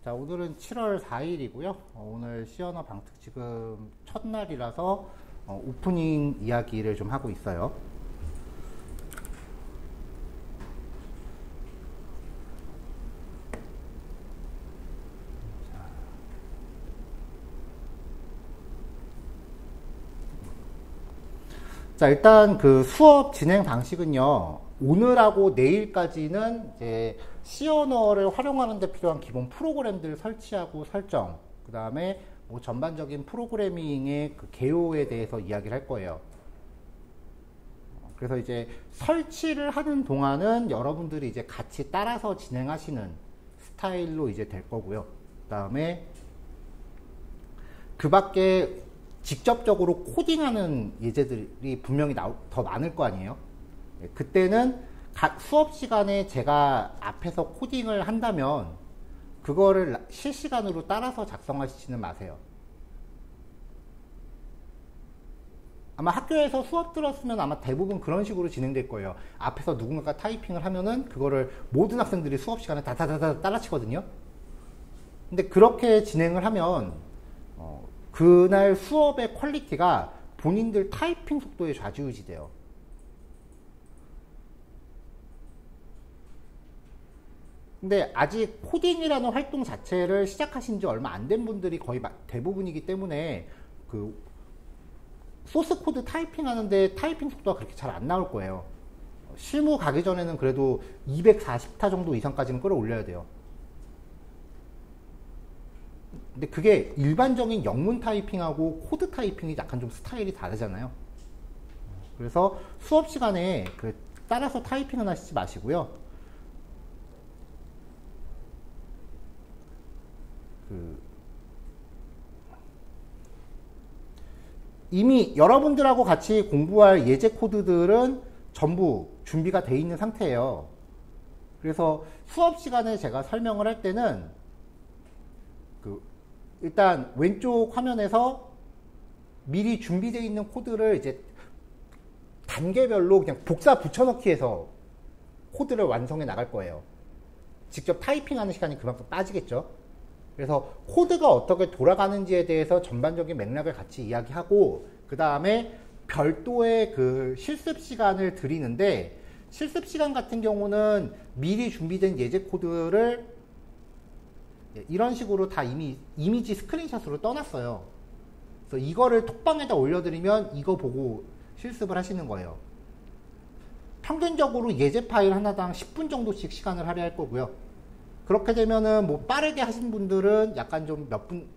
자, 오늘은 7월 4일이고요. 오늘 시언어 방특 지금 첫날이라서 오프닝 이야기를 좀 하고 있어요. 자, 일단 그 수업 진행 방식은요. 오늘하고 내일까지는 이제 시언어를 활용하는 데 필요한 기본 프로그램들 설치하고 설정, 그 다음에 뭐 전반적인 프로그래밍의 그 개요에 대해서 이야기를 할 거예요. 그래서 이제 설치를 하는 동안은 여러분들이 이제 같이 따라서 진행하시는 스타일로 이제 될 거고요. 그 다음에 그 밖에 직접적으로 코딩하는 예제들이 분명히 더 많을 거 아니에요. 그때는 수업 시간에 제가 앞에서 코딩을 한다면 그거를 실시간으로 따라서 작성하시지는 마세요. 아마 학교에서 수업 들었으면 아마 대부분 그런 식으로 진행될 거예요. 앞에서 누군가가 타이핑을 하면은 그거를 모든 학생들이 수업 시간에 다다다다 따라치거든요. 근데 그렇게 진행을 하면 그날 수업의 퀄리티가 본인들 타이핑 속도에 좌지우지 돼요. 근데 아직 코딩이라는 활동 자체를 시작하신 지 얼마 안 된 분들이 거의 대부분이기 때문에 그 소스 코드 타이핑 하는데 타이핑 속도가 그렇게 잘 안 나올 거예요. 실무 가기 전에는 그래도 240타 정도 이상까지는 끌어올려야 돼요. 근데 그게 일반적인 영문 타이핑하고 코드 타이핑이 약간 좀 스타일이 다르잖아요. 그래서 수업 시간에 따라서 타이핑은 하시지 마시고요. 이미 여러분들하고 같이 공부할 예제 코드들은 전부 준비가 돼 있는 상태예요. 그래서 수업 시간에 제가 설명을 할 때는 일단 왼쪽 화면에서 미리 준비되어 있는 코드를 이제 단계별로 그냥 복사 붙여넣기 해서 코드를 완성해 나갈 거예요. 직접 타이핑하는 시간이 그만큼 빠지겠죠. 그래서 코드가 어떻게 돌아가는지에 대해서 전반적인 맥락을 같이 이야기하고, 그 다음에 별도의 그 실습 시간을 드리는데, 실습 시간 같은 경우는 미리 준비된 예제 코드를 이런 식으로 다 이미 이미지 스크린샷으로 떠났어요. 그래서 이거를 톡방에다 올려드리면 이거 보고 실습을 하시는 거예요. 평균적으로 예제 파일 하나당 10분 정도씩 시간을 할애할 거고요. 그렇게 되면은 뭐 빠르게 하신 분들은 약간 좀 몇 분,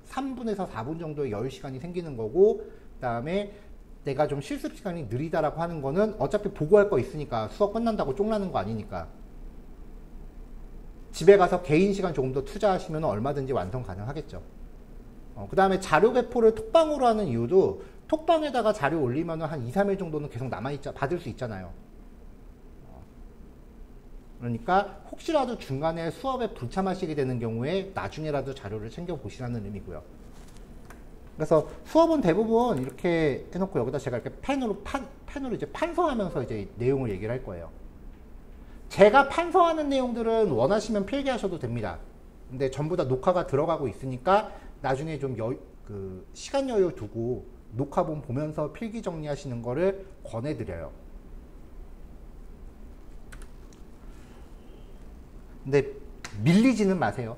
3분에서 4분 정도의 여유 시간이 생기는 거고, 그 다음에 내가 좀 실습 시간이 느리다라고 하는 거는 어차피 보고할 거 있으니까 수업 끝난다고 쫑나는 거 아니니까 집에 가서 개인 시간 조금 더 투자하시면 얼마든지 완성 가능하겠죠. 그 다음에 자료 배포를 톡방으로 하는 이유도 톡방에다가 자료 올리면 한 2, 3일 정도는 계속 받을 수 있잖아요. 그러니까 혹시라도 중간에 수업에 불참하시게 되는 경우에 나중에라도 자료를 챙겨보시라는 의미고요. 그래서 수업은 대부분 이렇게 해놓고 여기다 제가 이렇게 펜으로 이제 판서하면서 이제 내용을 얘기를 할 거예요. 제가 판서하는 내용들은 원하시면 필기하셔도 됩니다. 근데 전부 다 녹화가 들어가고 있으니까 나중에 좀 시간 여유 두고 녹화본 보면서 필기 정리하시는 거를 권해드려요. 근데 밀리지는 마세요.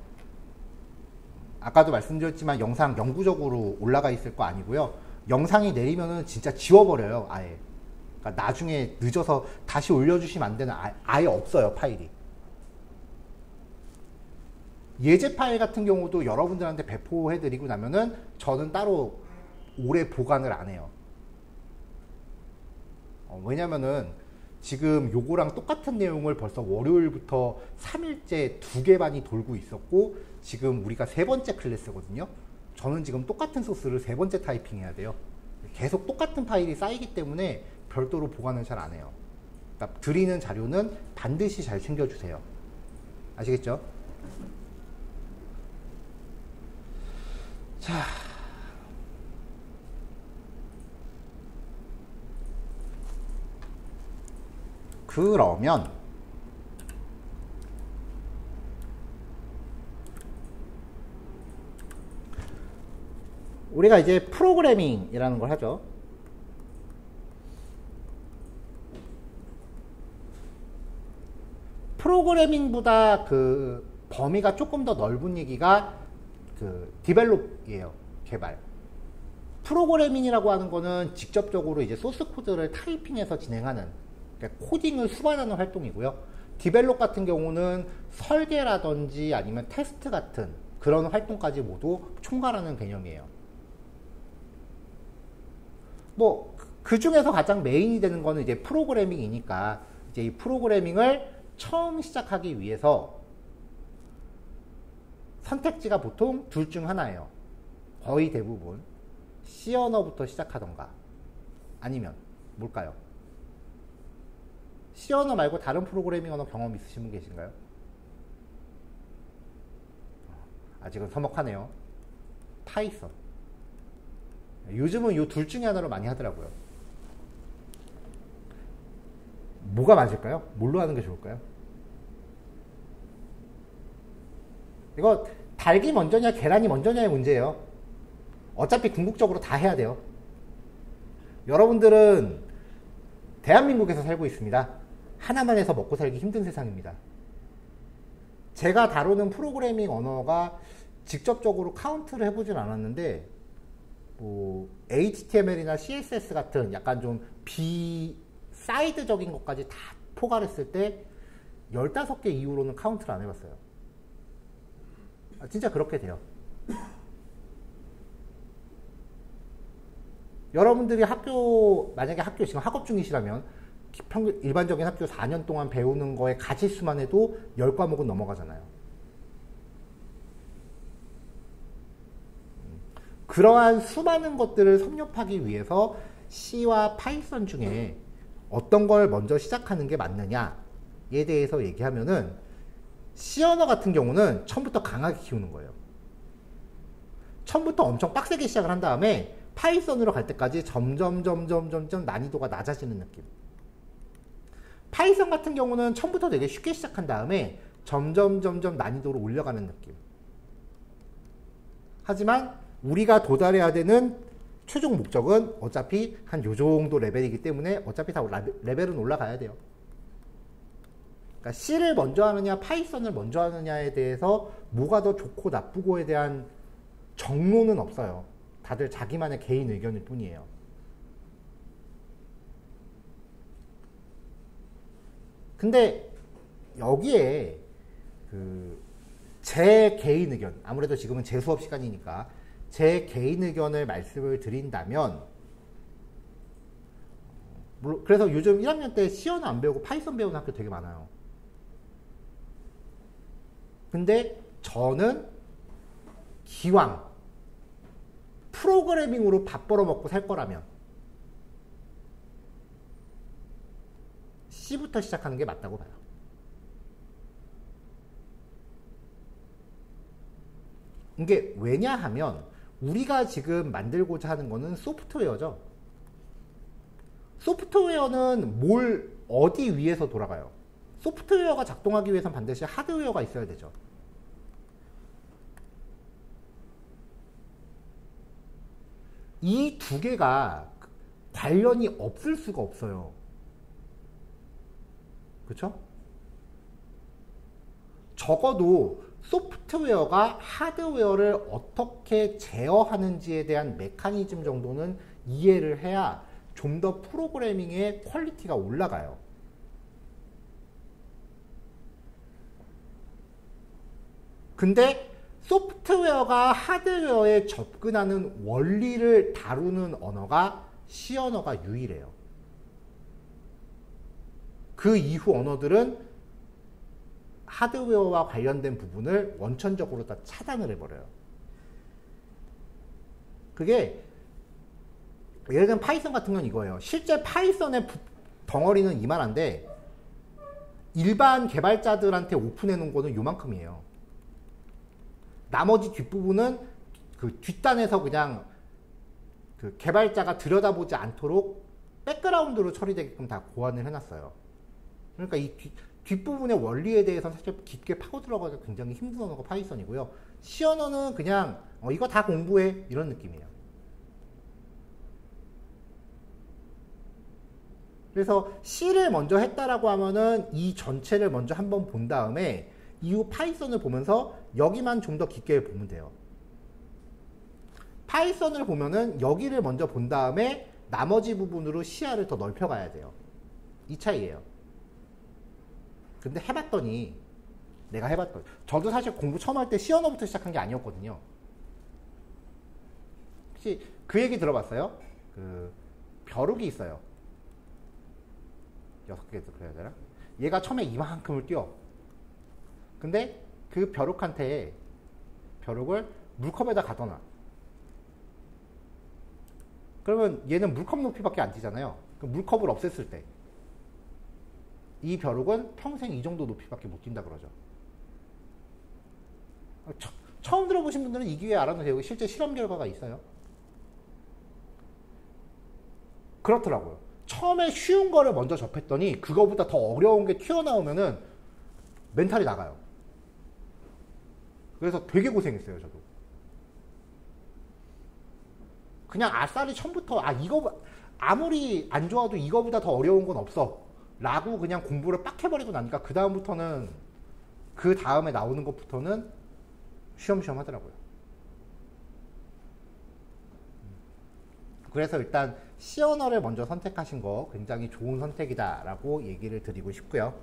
아까도 말씀드렸지만 영상 영구적으로 올라가 있을 거 아니고요. 영상이 내리면은 진짜 지워버려요, 아예. 그러니까 나중에 늦어서 다시 올려주시면 안 되는 아예 없어요, 파일이. 예제 파일 같은 경우도 여러분들한테 배포해드리고 나면은 저는 따로 오래 보관을 안 해요. 왜냐면은 지금 요거랑 똑같은 내용을 벌써 월요일부터 3일째 2개 반이 돌고 있었고, 지금 우리가 3번째 클래스거든요. 저는 지금 똑같은 소스를 3번째 타이핑 해야 돼요. 계속 똑같은 파일이 쌓이기 때문에 별도로 보관을 잘 안 해요. 그러니까 드리는 자료는 반드시 잘 챙겨주세요. 아시겠죠? 자, 그러면 우리가 이제 프로그래밍이라는 걸 하죠. 프로그래밍보다 그 범위가 조금 더 넓은 얘기가 그 디벨롭이에요. 개발. 프로그래밍이라고 하는 거는 직접적으로 이제 소스 코드를 타이핑해서 진행하는, 그러니까 코딩을 수반하는 활동이고요. 디벨롭 같은 경우는 설계라든지 아니면 테스트 같은 그런 활동까지 모두 총괄하는 개념이에요. 뭐 그 중에서 가장 메인이 되는 거는 이제 프로그래밍이니까, 이제 이 프로그래밍을 처음 시작하기 위해서 선택지가 보통 둘 중 하나예요. 거의 대부분 C 언어부터 시작하던가 아니면 뭘까요? C 언어 말고 다른 프로그래밍 언어 경험 있으신 분 계신가요? 아직은 서먹하네요. 파이썬. 요즘은 이 둘 중에 하나로 많이 하더라고요. 뭐가 맞을까요? 뭘로 하는 게 좋을까요? 이거 닭이 먼저냐 계란이 먼저냐의 문제예요. 어차피 궁극적으로 다 해야 돼요. 여러분들은 대한민국에서 살고 있습니다. 하나만 해서 먹고 살기 힘든 세상입니다. 제가 다루는 프로그래밍 언어가 직접적으로 카운트를 해보진 않았는데, 뭐 HTML이나 CSS 같은 약간 좀 비사이드적인 것까지 다 포괄했을 때 15개 이후로는 카운트를 안 해봤어요. 진짜 그렇게 돼요. 여러분들이 만약에 학교 지금 학업 중이시라면 일반적인 학교 4년 동안 배우는 거에 가지수만 해도 10과목은 넘어가잖아요. 그러한 수많은 것들을 섭렵하기 위해서 C와 파이썬 중에 어떤 걸 먼저 시작하는 게 맞느냐에 대해서 얘기하면은, C 언어 같은 경우는 처음부터 강하게 키우는 거예요. 처음부터 엄청 빡세게 시작을 한 다음에 파이썬으로 갈 때까지 점점 난이도가 낮아지는 느낌. 파이썬 같은 경우는 처음부터 되게 쉽게 시작한 다음에 점점 난이도를 올려가는 느낌. 하지만 우리가 도달해야 되는 최종 목적은 어차피 한 요 정도 레벨이기 때문에 어차피 다 레벨은 올라가야 돼요. 그러니까 C를 먼저 하느냐 파이썬을 먼저 하느냐에 대해서 뭐가 더 좋고 나쁘고에 대한 정론은 없어요. 다들 자기만의 개인 의견일 뿐이에요. 근데 여기에 제 개인 의견, 아무래도 지금은 제 수업 시간이니까 제 개인 의견을 말씀을 드린다면, 그래서 요즘 1학년 때 C 언어 안 배우고 파이썬 배우는 학교 되게 많아요. 근데 저는 기왕 프로그래밍으로 밥 벌어먹고 살 거라면 C부터 시작하는 게 맞다고 봐요. 이게 왜냐하면 우리가 지금 만들고자 하는 거는 소프트웨어죠. 소프트웨어는 어디 위에서 돌아가요? 소프트웨어가 작동하기 위해서는 반드시 하드웨어가 있어야 되죠. 이 두 개가 관련이 없을 수가 없어요. 그렇죠? 적어도 소프트웨어가 하드웨어를 어떻게 제어하는지에 대한 메커니즘 정도는 이해를 해야 좀 더 프로그래밍의 퀄리티가 올라가요. 근데 소프트웨어가 하드웨어에 접근하는 원리를 다루는 언어가 C 언어가 유일해요. 그 이후 언어들은 하드웨어와 관련된 부분을 원천적으로 다 차단을 해버려요. 그게 예를 들면 파이썬 같은 건 이거예요. 실제 파이썬의 덩어리는 이만한데 일반 개발자들한테 오픈해 놓은 거는 요만큼이에요. 나머지 뒷부분은 그 뒷단에서 그냥 그 개발자가 들여다보지 않도록 백그라운드로 처리되게끔 다 고안을 해놨어요. 그러니까 이 뒷부분의 원리에 대해서는 사실 깊게 파고 들어가기가 굉장히 힘든 언어가 파이썬이고요. C 언어는 그냥 이거 다 공부해 이런 느낌이에요. 그래서 C를 먼저 했다라고 하면은 이 전체를 먼저 한번 본 다음에 이후 파이썬을 보면서 여기만 좀 더 깊게 보면 돼요. 파이썬을 보면은 여기를 먼저 본 다음에 나머지 부분으로 시야를 더 넓혀가야 돼요. 이 차이예요. 근데 해봤더니 내가 해봤더니 저도 사실 공부 처음 할 때 C 언어부터 시작한 게 아니었거든요. 혹시 그 얘기 들어봤어요? 그 벼룩이 있어요. 6개 그래야 되나? 얘가 처음에 이만큼을 띄워. 근데 그 벼룩한테 벼룩을 물컵에다 가둬놔. 그러면 얘는 물컵 높이밖에 안 뛰잖아요. 그 물컵을 없앴을 때 이 벼룩은 평생 이 정도 높이밖에 못 뛴다 그러죠. 처음 들어보신 분들은 이 기회에 알아두세요. 실제 실험 결과가 있어요. 그렇더라고요. 처음에 쉬운 거를 먼저 접했더니 그거보다 더 어려운 게 튀어나오면은 멘탈이 나가요. 그래서 되게 고생했어요, 저도. 그냥 아싸리 처음부터 이거 아무리 안 좋아도 이거보다 더 어려운 건 없어 라고 그냥 공부를 빡 해버리고 나니까 그 다음부터는 그 다음에 나오는 것부터는 쉬엄쉬엄 하더라고요. 그래서 일단 C 언어를 먼저 선택하신 거 굉장히 좋은 선택이다 라고 얘기를 드리고 싶고요.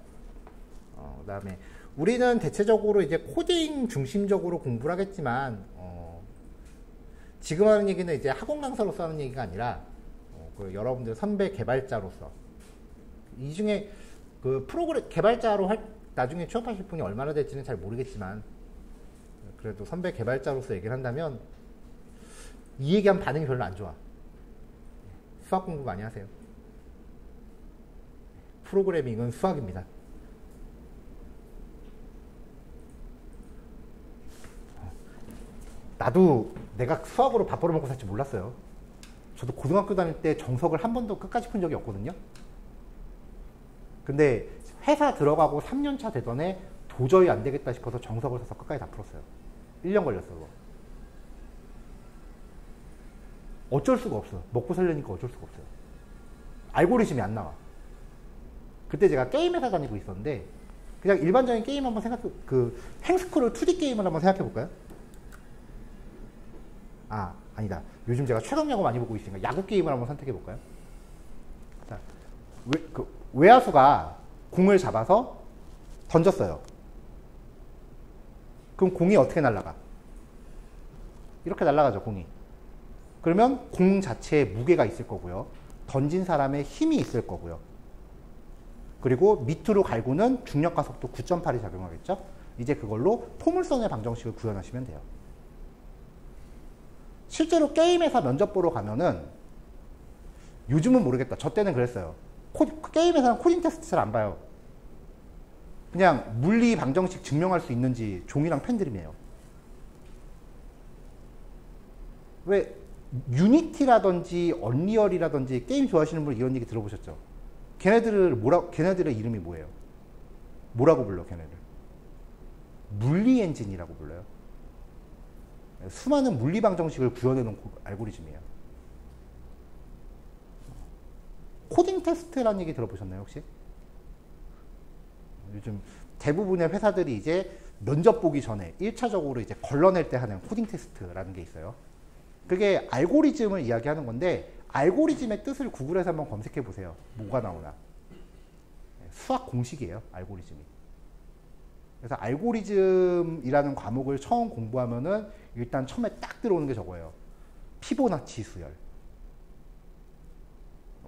그 다음에 우리는 대체적으로 이제 코딩 중심적으로 공부를 하겠지만 지금 하는 얘기는 이제 학원 강사로서 하는 얘기가 아니라 그 여러분들 선배 개발자로서 이 중에 그 프로그램 개발자로 나중에 취업하실 분이 얼마나 될지는 잘 모르겠지만 그래도 선배 개발자로서 얘기를 한다면 이 얘기하면 반응이 별로 안 좋아. 수학 공부 많이 하세요. 프로그래밍은 수학입니다. 나도 내가 수학으로 밥 벌어먹고 살 줄 몰랐어요. 저도 고등학교 다닐 때 정석을 한 번도 끝까지 푼 적이 없거든요. 근데 회사 들어가고 3년차 되던 해 도저히 안 되겠다 싶어서 정석을 사서 끝까지 다 풀었어요. 1년 걸렸어요. 어쩔 수가 없어. 먹고 살려니까 어쩔 수가 없어요. 알고리즘이 안 나와. 그때 제가 게임 회사 다니고 있었는데 그냥 일반적인 게임 한번 그 행스크롤 2D 게임을 한번 생각해 볼까요? 아니다. 요즘 제가 최강 야구 많이 보고 있으니까 야구 게임을 한번 선택해 볼까요? 자, 외야수가 공을 잡아서 던졌어요. 그럼 공이 어떻게 날아가? 이렇게 날아가죠, 공이. 그러면 공 자체에 무게가 있을 거고요. 던진 사람의 힘이 있을 거고요. 그리고 밑으로 갈구는 중력과 속도 9.8이 작용하겠죠? 이제 그걸로 포물선의 방정식을 구현하시면 돼요. 실제로 게임회사 면접 보러 가면은 요즘은 모르겠다. 저 때는 그랬어요. 게임회사는 코딩 테스트 잘 안 봐요. 그냥 물리 방정식 증명할 수 있는지 종이랑 펜드림이에요. 왜 유니티라든지 언리얼이라든지 게임 좋아하시는 분 이런 얘기 들어보셨죠? 걔네들의 이름이 뭐예요? 뭐라고 불러, 걔네들? 물리 엔진이라고 불러요. 수많은 물리 방정식을 구현해놓은 알고리즘이에요. 코딩 테스트라는 얘기 들어보셨나요, 혹시? 요즘 대부분의 회사들이 이제 면접 보기 전에 1차적으로 이제 걸러낼 때 하는 코딩 테스트라는 게 있어요. 그게 알고리즘을 이야기하는 건데 알고리즘의 뜻을 구글에서 한번 검색해 보세요. 뭐가 나오나. 수학 공식이에요, 알고리즘이. 그래서 알고리즘이라는 과목을 처음 공부하면은 일단 처음에 딱 들어오는 게 저거예요. 피보나치 수열.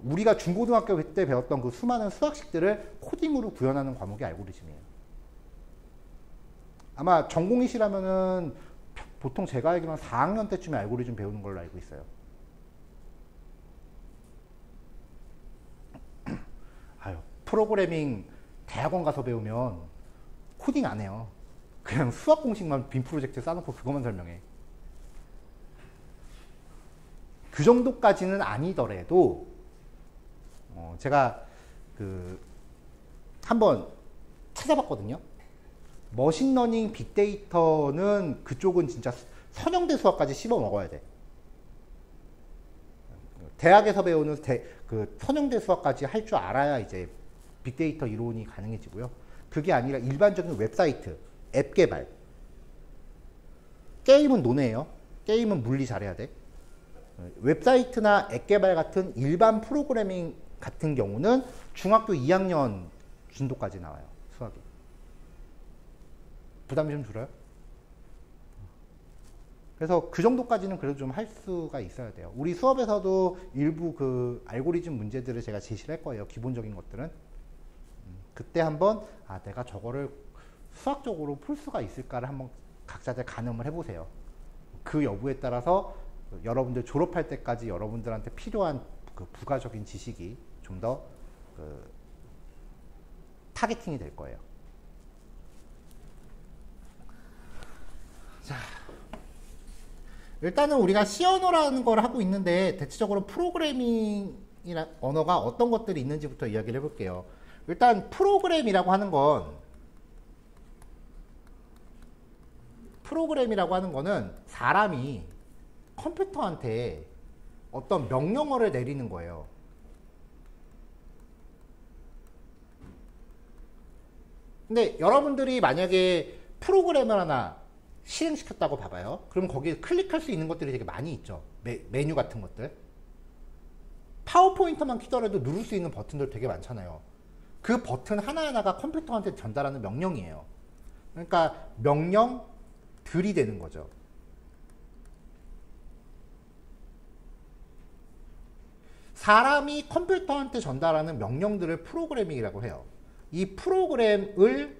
우리가 중고등학교 때 배웠던 그 수많은 수학식들을 코딩으로 구현하는 과목이 알고리즘이에요. 아마 전공이시라면은 보통 제가 알기로는 4학년 때쯤에 알고리즘 배우는 걸로 알고 있어요. 프로그래밍 대학원 가서 배우면 코딩 안 해요. 그냥 수학 공식만 빔 프로젝트에 쌓아놓고 그것만 설명해. 그 정도까지는 아니더라도 제가 한번 찾아봤거든요. 머신러닝, 빅데이터는 그쪽은 진짜 선형대 수학까지 씹어 먹어야 돼. 대학에서 배우는 그 선형대수학까지 할 줄 알아야 이제 빅데이터 이론이 가능해지고요. 그게 아니라 일반적인 웹사이트, 앱 개발. 게임은 논해요. 게임은 물리 잘해야 돼. 웹사이트나 앱 개발 같은 일반 프로그래밍 같은 경우는 중학교 2학년 진도까지 나와요. 수학이. 부담이 좀 줄어요? 그래서 그 정도까지는 그래도 좀 할 수가 있어야 돼요. 우리 수업에서도 일부 그 알고리즘 문제들을 제가 제시를 할 거예요. 기본적인 것들은. 그때 한번 내가 저거를 수학적으로 풀 수가 있을까를 한번 각자들 가늠을 해보세요. 그 여부에 따라서 여러분들 졸업할 때까지 여러분들한테 필요한 그 부가적인 지식이 좀 더 그 타겟팅이 될 거예요. 자, 일단은 우리가 C 언어라는 걸 하고 있는데 대체적으로 프로그래밍이라는 언어가 어떤 것들이 있는지부터 이야기를 해볼게요. 일단 프로그램이라고 하는 거는 사람이 컴퓨터한테 어떤 명령어를 내리는 거예요. 근데 여러분들이 만약에 프로그램을 하나 실행시켰다고 봐봐요. 그럼 거기에 클릭할 수 있는 것들이 되게 많이 있죠. 메뉴 같은 것들. 파워포인트만 키더라도 누를 수 있는 버튼들 되게 많잖아요. 그 버튼 하나하나가 컴퓨터한테 전달하는 명령이에요. 그러니까 명령들이 되는 거죠. 사람이 컴퓨터한테 전달하는 명령들을 프로그래밍이라고 해요. 이 프로그램을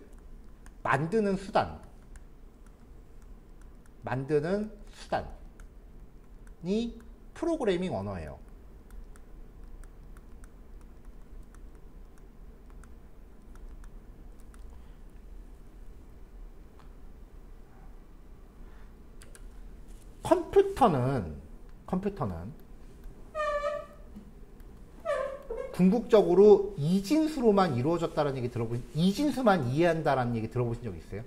만드는 수단이 프로그래밍 언어예요. 컴퓨터는 궁극적으로 이진수로만 이루어졌다는 얘기 이진수만 이해한다라는 얘기 들어보신 적 있어요?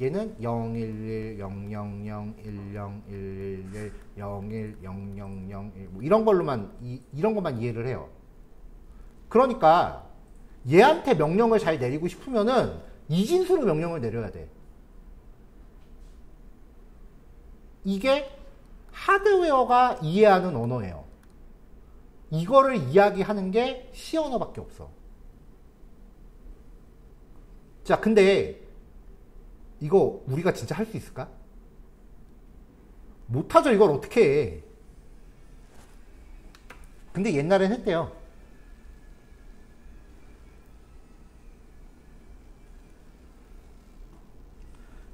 얘는 011, 000, 1011, 01, 0001 뭐 이런 것만 이해를 해요. 그러니까 얘한테 명령을 잘 내리고 싶으면은 이진수로 명령을 내려야 돼. 이게 하드웨어가 이해하는 언어예요. 이거를 이야기하는 게 C 언어밖에 없어. 자, 근데 이거 우리가 진짜 할 수 있을까? 못하죠. 이걸 어떻게 해. 근데 옛날엔 했대요.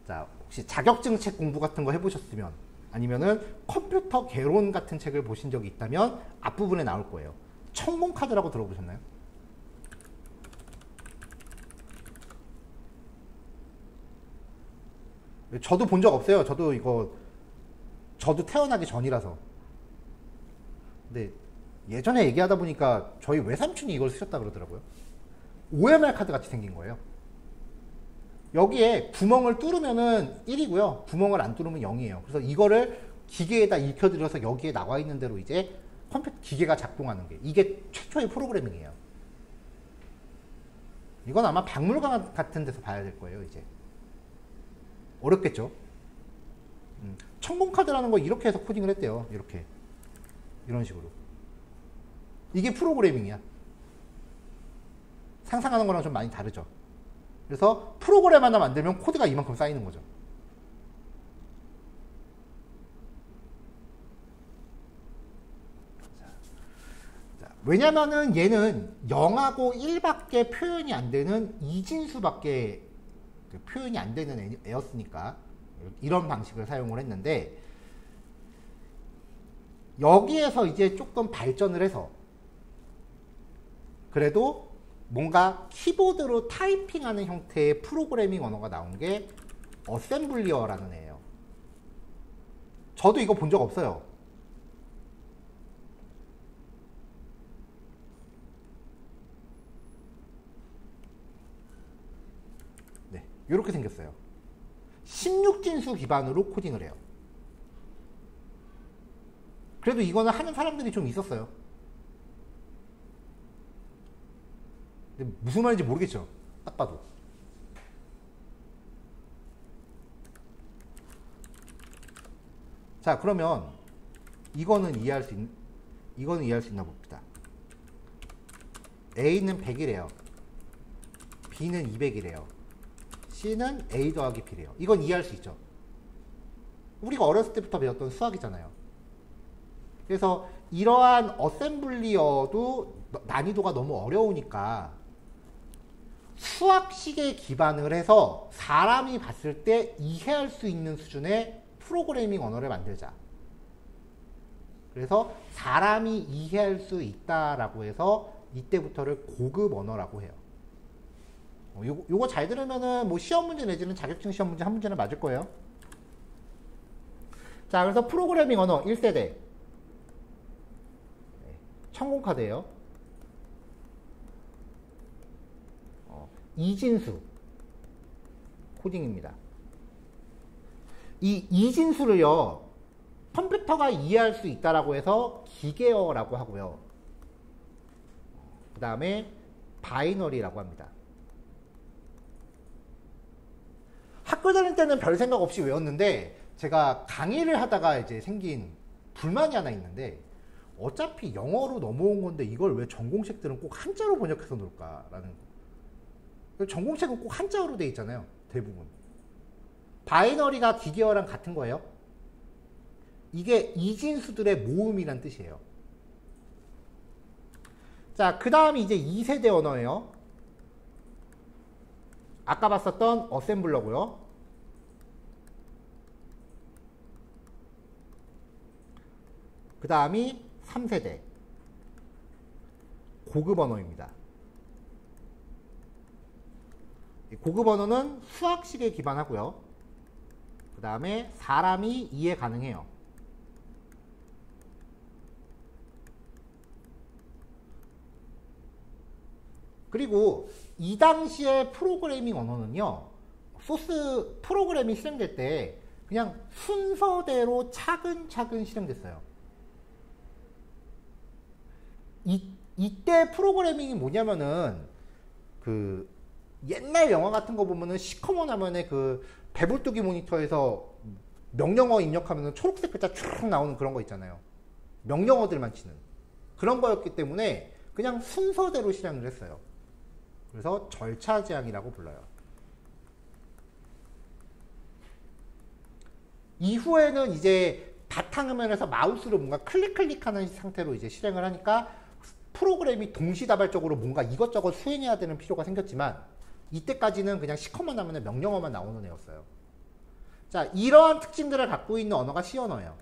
자, 혹시 자격증 책 공부 같은 거 해보셨으면 아니면은 컴퓨터 개론 같은 책을 보신 적이 있다면 앞부분에 나올 거예요. 천문카드라고 들어보셨나요? 저도 본 적 없어요. 저도 태어나기 전이라서. 근데 예전에 얘기하다 보니까 저희 외삼촌이 이걸 쓰셨다 그러더라고요. OMR 카드 같이 생긴 거예요. 여기에 구멍을 뚫으면은 1이고요. 구멍을 안 뚫으면 0이에요. 그래서 이거를 기계에다 익혀들여서 여기에 나와 있는 대로 이제 기계가 작동하는 게 이게 최초의 프로그래밍이에요. 이건 아마 박물관 같은 데서 봐야 될 거예요. 이제 어렵겠죠. 천문카드라는 거 이렇게 해서 코딩을 했대요. 이렇게 이런 식으로. 이게 프로그래밍이야. 상상하는 거랑 좀 많이 다르죠. 그래서 프로그램 하나 만들면 코드가 이만큼 쌓이는 거죠. 자, 왜냐면은 얘는 0하고 1밖에 표현이 안 되는 이진수밖에 표현이 안 되는 애였으니까 이런 방식을 사용을 했는데 여기에서 이제 조금 발전을 해서 그래도 뭔가 키보드로 타이핑하는 형태의 프로그래밍 언어가 나온 게 어셈블리어라는 애예요. 저도 이거 본 적 없어요. 네, 이렇게 생겼어요. 16진수 기반으로 코딩을 해요. 그래도 이거는 하는 사람들이 좀 있었어요. 근데 무슨 말인지 모르겠죠. 딱 봐도. 자, 그러면 이거는 이해할 수 있나 봅니다. A는 100이래요. B는 200이래요. C는 A 더하기 B래요. 이건 이해할 수 있죠. 우리가 어렸을 때부터 배웠던 수학이잖아요. 그래서 이러한 어셈블리어도 난이도가 너무 어려우니까 수학식에 기반을 해서 사람이 봤을 때 이해할 수 있는 수준의 프로그래밍 언어를 만들자. 그래서 사람이 이해할 수 있다라고 해서 이때부터를 고급 언어라고 해요. 요거 잘 들으면은 뭐 시험 문제 내지는 자격증 시험 문제 한 문제는 맞을 거예요. 자, 그래서 프로그래밍 언어 1세대. 천공카드예요. 이진수 코딩입니다. 이 이진수를요, 컴퓨터가 이해할 수 있다라고 해서 기계어라고 하고요. 그 다음에 바이너리라고 합니다. 학교 다닐 때는 별 생각 없이 외웠는데 제가 강의를 하다가 이제 생긴 불만이 하나 있는데, 어차피 영어로 넘어온 건데 이걸 왜 전공책들은 꼭 한자로 번역해서 놓을까라는 거. 전공책은 꼭 한자어로 돼 있잖아요, 대부분. 바이너리가 기계어랑 같은 거예요. 이게 이진수들의 모음이란 뜻이에요. 자, 그 다음이 이제 2세대 언어예요. 아까 봤었던 어셈블러고요. 그 다음이 3세대 고급 언어입니다. 고급 언어는 수학식에 기반하고요. 그 다음에 사람이 이해 가능해요. 그리고 이 당시의 프로그래밍 언어는요, 소스 프로그램이 실행될 때 그냥 순서대로 차근차근 실행됐어요. 이때 프로그래밍이 뭐냐면은 그 옛날 영화 같은 거 보면은 시커먼 화면에 그 배불뚝이 모니터에서 명령어 입력하면은 초록색 글자 쭉 나오는 그런 거 있잖아요. 명령어들만 치는 그런 거였기 때문에 그냥 순서대로 실행을 했어요. 그래서 절차지향이라고 불러요. 이후에는 이제 바탕화면에서 마우스로 뭔가 클릭하는 상태로 이제 실행을 하니까 프로그램이 동시다발적으로 뭔가 이것저것 수행해야 되는 필요가 생겼지만, 이때까지는 그냥 시커먼 화면에 명령어만 나오는 애였어요. 자, 이러한 특징들을 갖고 있는 언어가 C 언어예요.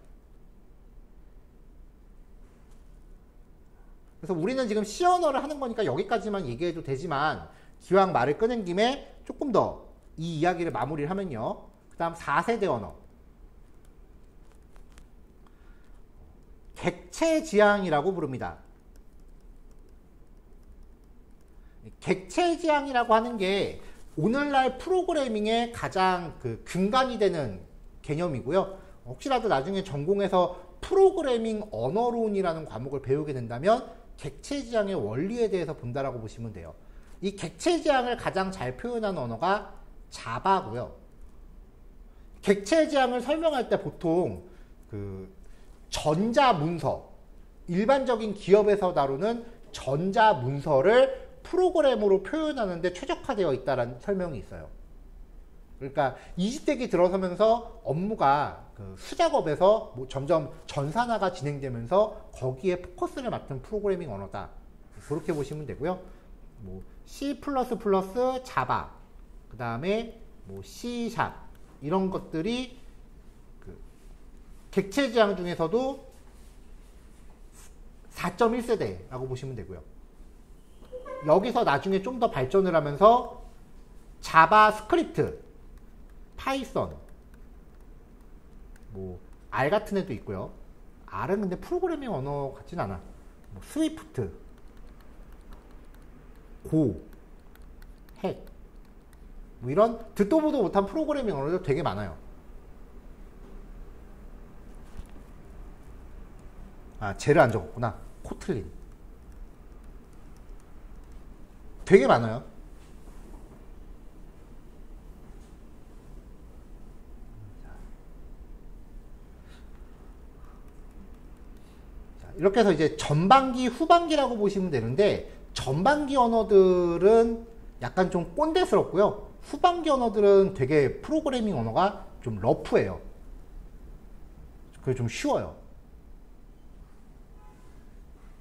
그래서 우리는 지금 C 언어를 하는 거니까 여기까지만 얘기해도 되지만, 기왕 말을 꺼낸 김에 조금 더 이 이야기를 마무리를 하면요, 그 다음 4세대 언어, 객체지향이라고 부릅니다. 객체지향이라고 하는 게 오늘날 프로그래밍의 가장 그 근간이 되는 개념이고요. 혹시라도 나중에 전공에서 프로그래밍 언어론이라는 과목을 배우게 된다면 객체지향의 원리에 대해서 본다라고 보시면 돼요. 이 객체지향을 가장 잘 표현하는 언어가 자바고요. 객체지향을 설명할 때 보통 그 전자문서, 일반적인 기업에서 다루는 전자문서를 프로그램으로 표현하는데 최적화되어 있다는 설명이 있어요. 그러니까 20세기 들어서면서 업무가 그 수작업에서 뭐 점점 전산화가 진행되면서 거기에 포커스를 맡은 프로그래밍 언어다. 그렇게 보시면 되고요. 뭐 C++, 자바, 그 다음에 뭐 C# 이런 것들이 그 객체지향 중에서도 4.1세대라고 보시면 되고요. 여기서 나중에 좀 더 발전을 하면서 자바스크립트, 파이썬, 뭐 R 같은 애도 있고요. R은 근데 프로그래밍 언어 같진 않아. 뭐 스위프트, 고, 핵, 뭐 이런 듣도 보도 못한 프로그래밍 언어도 되게 많아요. 아, 쟤를 안 적었구나. 코틀린. 되게 많아요. 자, 이렇게 해서 이제 전반기, 후반기라고 보시면 되는데, 전반기 언어들은 약간 좀 꼰대스럽고요. 후반기 언어들은 되게 프로그래밍 언어가 좀 러프해요. 그게 좀 쉬워요.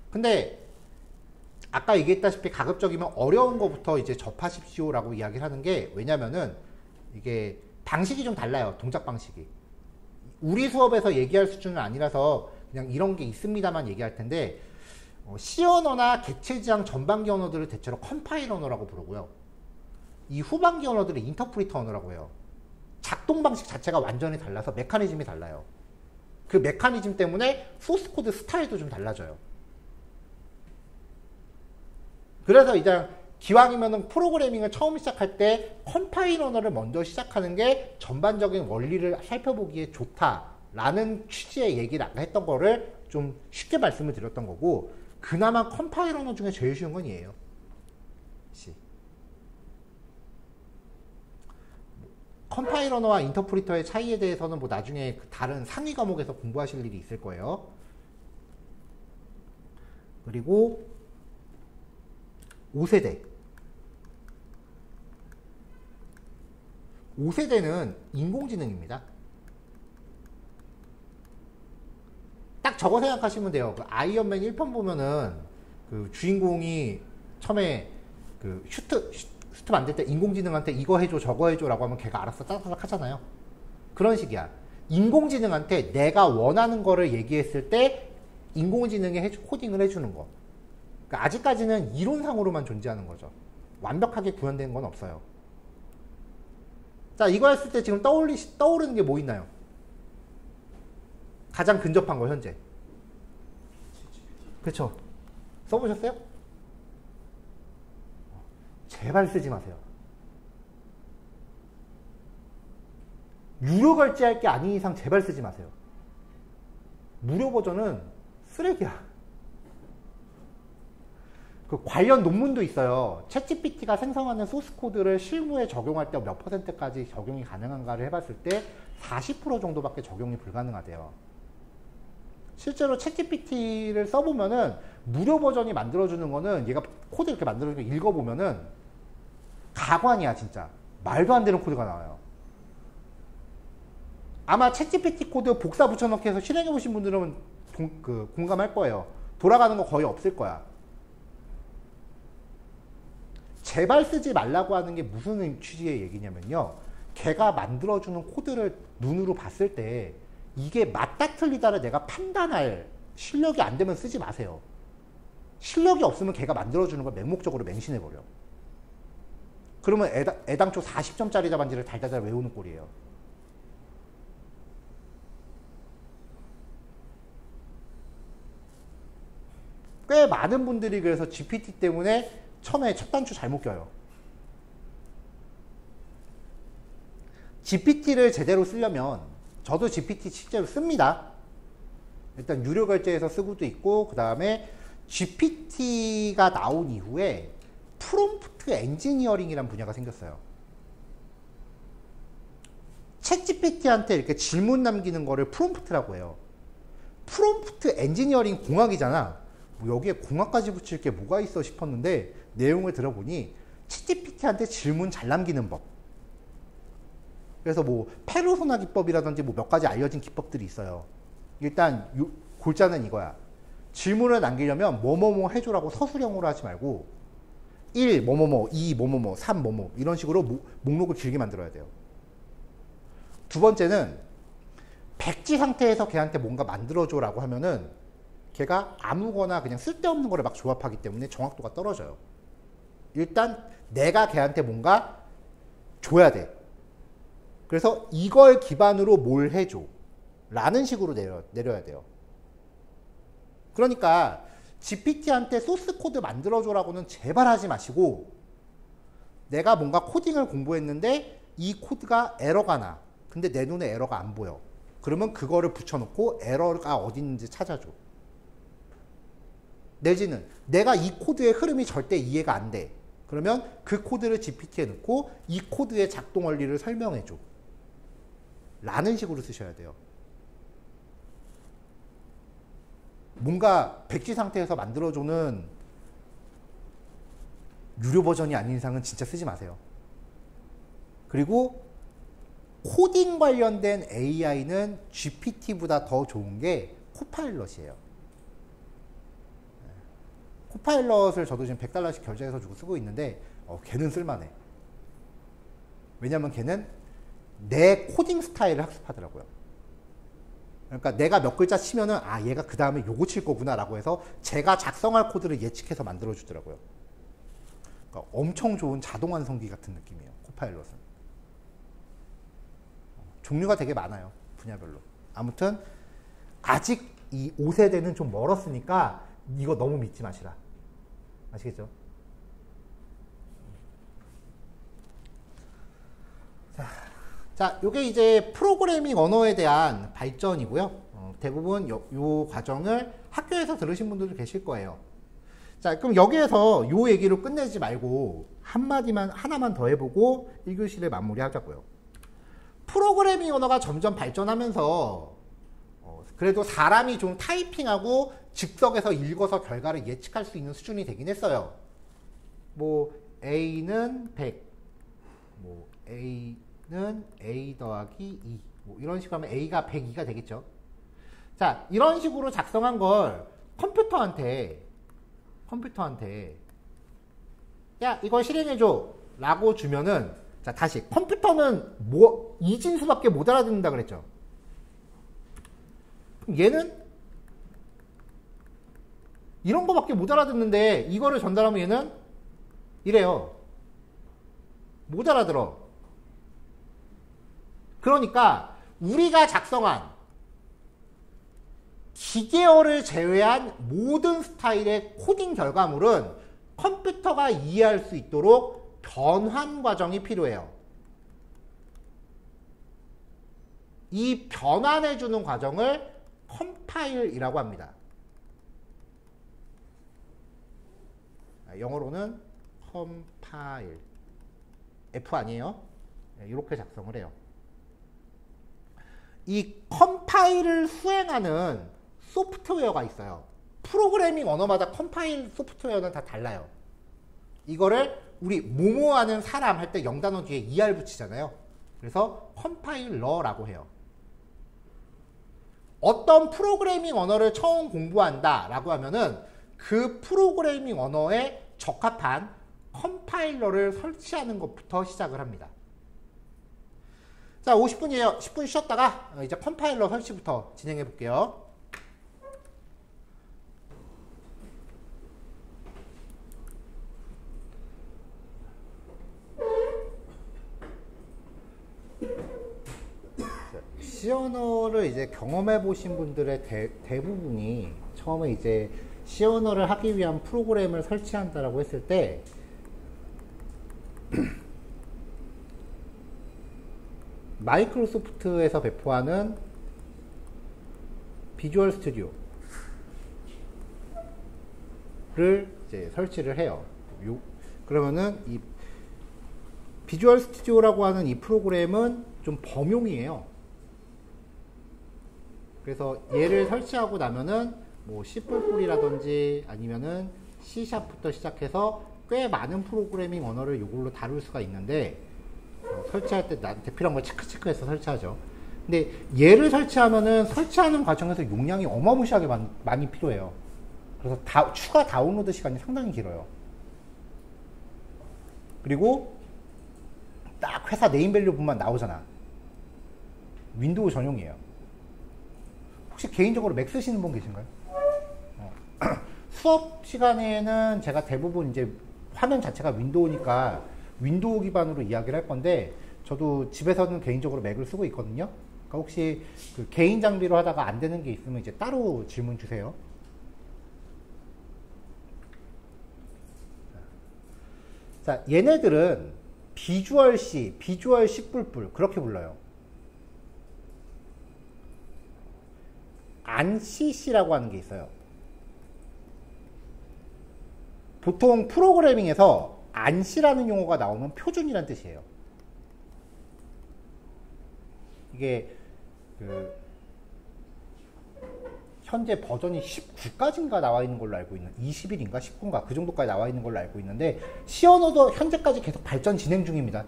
근데 아까 얘기했다시피 가급적이면 어려운 거부터 이제 접하십시오라고 이야기를 하는 게, 왜냐면은 이게 방식이 좀 달라요. 동작 방식이. 우리 수업에서 얘기할 수준은 아니라서 그냥 이런 게 있습니다만 얘기할 텐데, C 언어나 객체지향 전반기 언어들을 대체로 컴파일 언어라고 부르고요. 이 후반기 언어들을 인터프리터 언어라고 해요. 작동 방식 자체가 완전히 달라서 메커니즘이 달라요. 그 메커니즘 때문에 소스 코드 스타일도 좀 달라져요. 그래서 이제 기왕이면은 프로그래밍을 처음 시작할 때 컴파일 언어를 먼저 시작하는 게 전반적인 원리를 살펴보기에 좋다라는 취지의 얘기를 아까 했던 거를 좀 쉽게 말씀을 드렸던 거고, 그나마 컴파일 언어 중에 제일 쉬운 건 얘예요. C. 컴파일 언어와 인터프리터의 차이에 대해서는 뭐 나중에 다른 상위 과목에서 공부하실 일이 있을 거예요. 그리고 5세대. 5세대는 인공지능입니다. 딱 저거 생각하시면 돼요. 그 아이언맨 1편 보면은 그 주인공이 처음에 그 슈트 만들 때 인공지능한테 이거 해줘 저거 해줘 라고 하면 걔가 알아서 따닥따닥 하잖아요. 그런 식이야. 인공지능한테 내가 원하는 거를 얘기했을 때 인공지능에 코딩을 해주는 거. 그러니까 아직까지는 이론상으로만 존재하는 거죠. 완벽하게 구현된 건 없어요. 자, 이거 했을 때 지금 떠오르는 게 뭐 있나요? 가장 근접한 거 현재. 그렇죠. 써보셨어요? 제발 쓰지 마세요. 유료 결제할 게 아닌 이상 제발 쓰지 마세요. 무료 버전은 쓰레기야. 그 관련 논문도 있어요. 챗GPT가 생성하는 소스 코드를 실무에 적용할 때 몇 %까지 적용이 가능한가를 해봤을 때 40% 정도밖에 적용이 불가능하대요. 실제로 챗GPT를 써보면은 무료 버전이 만들어주는 거는 얘가 코드 이렇게 만들어주는 거 읽어보면은 가관이야 진짜. 말도 안 되는 코드가 나와요. 아마 챗GPT 코드 복사 붙여넣기 해서 실행해보신 분들은 공감할 거예요. 돌아가는 거 거의 없을 거야. 제발 쓰지 말라고 하는 게 무슨 취지의 얘기냐면요. 걔가 만들어주는 코드를 눈으로 봤을 때 이게 맞다 틀리다를 내가 판단할 실력이 안 되면 쓰지 마세요. 실력이 없으면 걔가 만들어주는 걸 맹목적으로 맹신해버려. 그러면 애당초 40점짜리 답안지를 달달달 외우는 꼴이에요. 꽤 많은 분들이 그래서 GPT 때문에 처음에 첫 단추 잘못 껴요. GPT를 제대로 쓰려면 저도 GPT 실제로 씁니다. 일단 유료 결제해서 쓰고도 있고, 그 다음에 GPT가 나온 이후에 프롬프트 엔지니어링이라는 분야가 생겼어요. 챗 GPT한테 이렇게 질문 남기는 거를 프롬프트라고 해요. 프롬프트 엔지니어링 공학이잖아. 뭐 여기에 공학까지 붙일 게 뭐가 있어 싶었는데 내용을 들어보니 챗 GPT한테 질문 잘 남기는 법. 그래서 뭐 페르소나 기법이라든지 뭐 몇 가지 알려진 기법들이 있어요. 일단 골자는 이거야. 질문을 남기려면 뭐뭐뭐 해줘라고 서술형으로 하지 말고 1 뭐뭐뭐, 2 뭐뭐뭐, 3 뭐뭐 이런 식으로 목록을 길게 만들어야 돼요. 두 번째는 백지 상태에서 걔한테 뭔가 만들어줘라고 하면은 걔가 아무거나 그냥 쓸데없는 거를 막 조합하기 때문에 정확도가 떨어져요. 일단 내가 걔한테 뭔가 줘야 돼. 그래서 이걸 기반으로 뭘 해줘 라는 식으로 내려야 돼요. 그러니까 GPT한테 소스 코드 만들어줘라고는 제발 하지 마시고, 내가 뭔가 코딩을 공부했는데 이 코드가 에러가 나. 근데 내 눈에 에러가 안 보여. 그러면 그거를 붙여놓고 에러가 어디 있는지 찾아줘. 내지는 내가 이 코드의 흐름이 절대 이해가 안 돼. 그러면 그 코드를 GPT에 넣고 이 코드의 작동 원리를 설명해줘. 라는 식으로 쓰셔야 돼요. 뭔가 백지 상태에서 만들어주는 유료 버전이 아닌 이상은 진짜 쓰지 마세요. 그리고 코딩 관련된 AI는 GPT보다 더 좋은 게 코파일럿이에요. 코파일럿을 저도 지금 $100씩 결제해서 주고 쓰고 있는데 걔는 쓸만해. 왜냐면 걔는 내 코딩 스타일을 학습하더라고요. 그러니까 내가 몇 글자 치면은 얘가 그 다음에 요거 칠 거구나 라고 해서 제가 작성할 코드를 예측해서 만들어 주더라고요. 그러니까 엄청 좋은 자동 완성기 같은 느낌이에요. 코파일럿은. 종류가 되게 많아요. 분야별로. 아무튼 아직 이 5세대는 좀 멀었으니까 이거 너무 믿지 마시라. 아시겠죠? 자, 요게 이제 프로그래밍 언어에 대한 발전이고요. 대부분 요 과정을 학교에서 들으신 분들도 계실 거예요. 자, 그럼 여기에서 요 얘기로 끝내지 말고 하나만 더 해보고 1교시를 마무리하자고요. 프로그래밍 언어가 점점 발전하면서 그래도 사람이 좀 타이핑하고 즉석에서 읽어서 결과를 예측할 수 있는 수준이 되긴 했어요. 뭐 A는 100, 뭐 A는 A 더하기 2, 뭐 이런 식으로 하면 A가 102가 되겠죠. 자, 이런 식으로 작성한 걸 컴퓨터한테 야, 이걸 실행해줘 라고 주면은, 자, 다시 컴퓨터는 이진수밖에 못 알아듣는다 그랬죠. 얘는 이런 거밖에 못 알아듣는데 이거를 전달하면 얘는 이래요. 못 알아들어. 그러니까 우리가 작성한 기계어를 제외한 모든 스타일의 코딩 결과물은 컴퓨터가 이해할 수 있도록 변환 과정이 필요해요. 이 변환해주는 과정을 컴파일이라고 합니다. 영어로는 컴파일. F 아니에요? 이렇게 작성을 해요. 이 컴파일을 수행하는 소프트웨어가 있어요. 프로그래밍 언어마다 컴파일 소프트웨어는 다 달라요. 이거를 우리 모모하는 사람 할 때 영단어 뒤에 ER 붙이잖아요. 그래서 컴파일러라고 해요. 어떤 프로그래밍 언어를 처음 공부한다 라고 하면은 그 프로그래밍 언어에 적합한 컴파일러를 설치하는 것부터 시작을 합니다. 자, 50분이에요. 10분 쉬었다가 이제 컴파일러 설치부터 진행해 볼게요. C 언어를 이제 경험해 보신 분들의 대부분이 처음에 이제 C 언어를 하기 위한 프로그램을 설치한다라고 했을 때 마이크로소프트에서 배포하는 비주얼 스튜디오를 이제 설치를 해요. 그러면은 이 비주얼 스튜디오라고 하는 이 프로그램은 좀 범용이에요. 그래서 얘를 설치하고 나면은 뭐 C++이라든지 아니면은 C#부터 시작해서 꽤 많은 프로그래밍 언어를 이걸로 다룰 수가 있는데 설치할 때 나한테 필요한 걸 체크해서 설치하죠. 근데 얘를 설치하면은 설치하는 과정에서 용량이 어마무시하게 많이 필요해요. 그래서 추가 다운로드 시간이 상당히 길어요. 그리고 딱 회사 네임밸류 보면 나오잖아. 윈도우 전용이에요. 혹시 개인적으로 맥 쓰시는 분 계신가요? 수업 시간에는 제가 대부분 이제 화면 자체가 윈도우니까 윈도우 기반으로 이야기를 할 건데 저도 집에서는 개인적으로 맥을 쓰고 있거든요. 그러니까 혹시 그 개인 장비로 하다가 안 되는 게 있으면 이제 따로 질문 주세요. 자, 얘네들은 비주얼 C, 비주얼 C++ 그렇게 불러요. ANSYS라고 하는 게 있어요. 보통 프로그래밍에서 ANSI라는 용어가 나오면 표준이란 뜻이에요. 이게 현재 버전이 19까지인가 나와 있는 걸로 알고 있는, 20일인가 19인가 그 정도까지 나와 있는 걸로 알고 있는데, C 언어도 현재까지 계속 발전 진행 중입니다.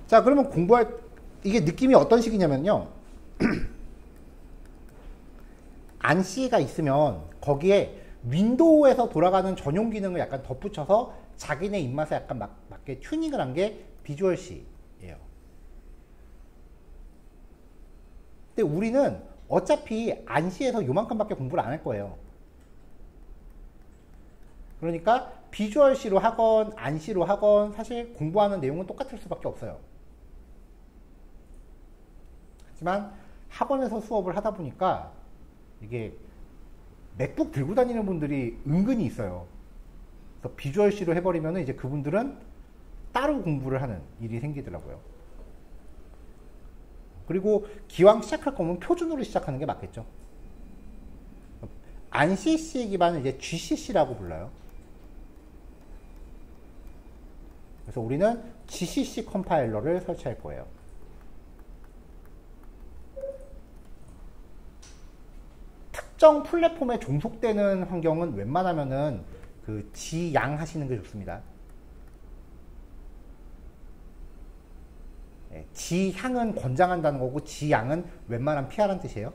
자, 그러면 이게 느낌이 어떤 식이냐면요. ANSI가 있으면 거기에 윈도우에서 돌아가는 전용 기능을 약간 덧붙여서 자기네 입맛에 약간 맞게 튜닝을 한 게 비주얼 C예요. 근데 우리는 어차피 ANSI에서 요만큼밖에 공부를 안 할 거예요. 그러니까 비주얼 C로 하건 ANSI로 하건 사실 공부하는 내용은 똑같을 수밖에 없어요. 하지만 학원에서 수업을 하다 보니까 이게 맥북 들고 다니는 분들이 은근히 있어요. 그래서 비주얼 C로 해버리면 이제 그분들은 따로 공부를 하는 일이 생기더라고요. 그리고 기왕 시작할 거면 표준으로 시작하는 게 맞겠죠. ANSI C 기반은 이제 GCC라고 불러요. 그래서 우리는 GCC 컴파일러를 설치할 거예요. 특정 플랫폼에 종속되는 환경은 웬만하면은 그 지양 하시는 게 좋습니다. 네, 지향은 권장한다는 거고 지양은 웬만하면 피하라는 뜻이에요.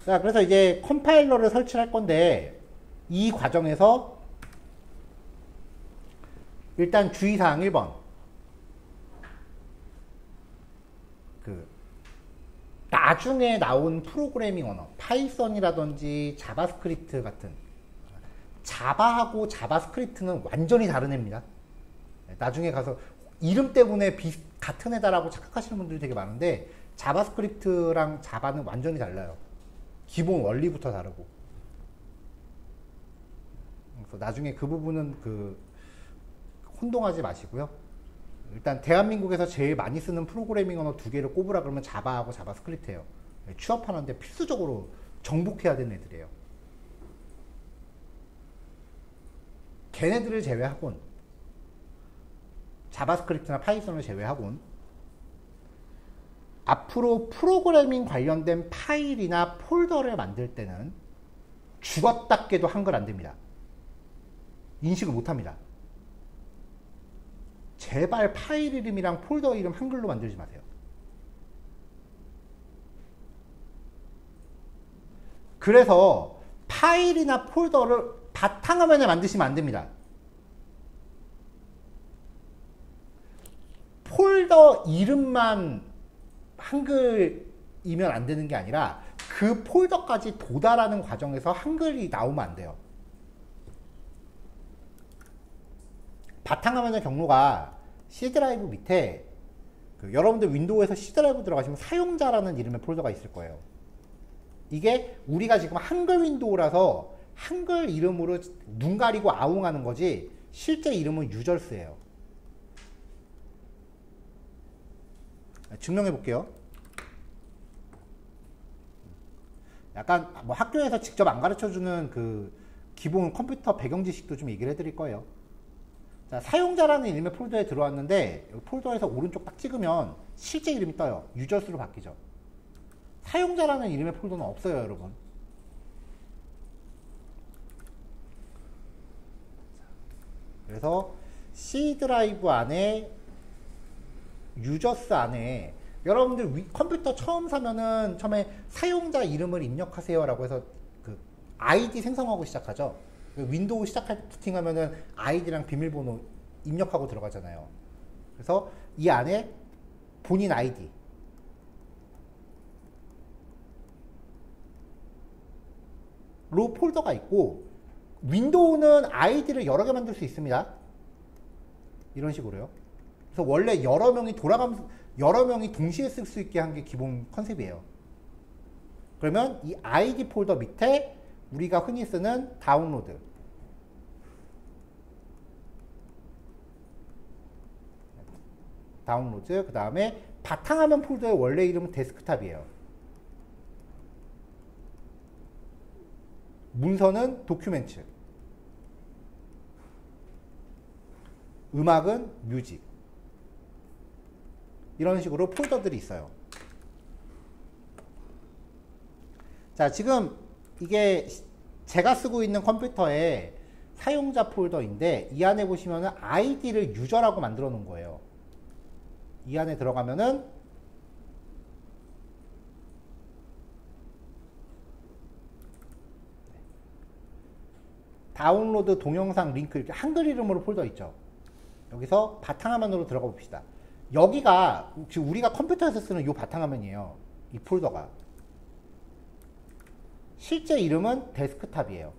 자, 그래서 이제 컴파일러를 설치할 건데 이 과정에서 일단 주의사항 1번, 나중에 나온 프로그래밍 언어, 파이썬이라든지 자바스크립트 같은, 자바하고 자바스크립트는 완전히 다른 애입니다. 나중에 가서 이름 때문에 같은 애다라고 착각하시는 분들이 되게 많은데, 자바스크립트랑 자바는 완전히 달라요. 기본 원리부터 다르고. 그래서 나중에 그 부분은 혼동하지 마시고요. 일단 대한민국에서 제일 많이 쓰는 프로그래밍 언어 2개를 꼽으라 그러면 자바하고 자바스크립트예요. 취업하는데 필수적으로 정복해야 되는 애들이에요. 걔네들을 제외하곤, 자바스크립트나 파이썬을 제외하곤 앞으로 프로그래밍 관련된 파일이나 폴더를 만들 때는 죽었다 깨도 한글 안 됩니다. 인식을 못 합니다. 제발 파일 이름이랑 폴더 이름 한글로 만들지 마세요. 그래서 파일이나 폴더를 바탕화면에 만드시면 안 됩니다. 폴더 이름만 한글이면 안 되는 게 아니라 그 폴더까지 도달하는 과정에서 한글이 나오면 안 돼요. 바탕화면의 경로가 C 드라이브 밑에 여러분들 윈도우에서 C 드라이브 들어가시면 사용자라는 이름의 폴더가 있을 거예요. 이게 우리가 지금 한글 윈도우라서 한글 이름으로 눈 가리고 아웅하는 거지 실제 이름은 유저스예요. 증명해 볼게요. 약간 뭐 학교에서 직접 안 가르쳐주는 그 기본 컴퓨터 배경 지식도 좀 얘기를 해드릴 거예요. 자, 사용자라는 이름의 폴더에 들어왔는데 여기 폴더에서 오른쪽 딱 찍으면 실제 이름이 떠요. 유저스로 바뀌죠. 사용자라는 이름의 폴더는 없어요, 여러분. 그래서 C 드라이브 안에 유저스 안에 여러분들 컴퓨터 처음 사면은 처음에 사용자 이름을 입력하세요 라고 해서 그 아이디 생성하고 시작하죠. 윈도우 시작할 부팅하면은 아이디랑 비밀번호 입력하고 들어가잖아요. 그래서 이 안에 본인 아이디, 로 폴더가 있고 윈도우는 아이디를 여러 개 만들 수 있습니다. 이런 식으로요. 그래서 원래 여러 명이 돌아가면서 여러 명이 동시에 쓸 수 있게 한 게 기본 컨셉이에요. 그러면 이 아이디 폴더 밑에 우리가 흔히 쓰는 다운로드, 그 다음에 바탕화면 폴더의 원래 이름은 데스크탑이에요. 문서는 도큐멘트, 음악은 뮤직. 이런 식으로 폴더들이 있어요. 자, 지금 이게 제가 쓰고 있는 컴퓨터의 사용자 폴더인데 이 안에 보시면은 아이디를 유저라고 만들어 놓은 거예요. 이 안에 들어가면은 다운로드 동영상 링크 이렇게 한글 이름으로 폴더 있죠. 여기서 바탕화면으로 들어가 봅시다. 여기가 지금 우리가 컴퓨터에서 쓰는 이 바탕화면이에요. 이 폴더가. 실제 이름은 데스크탑이에요.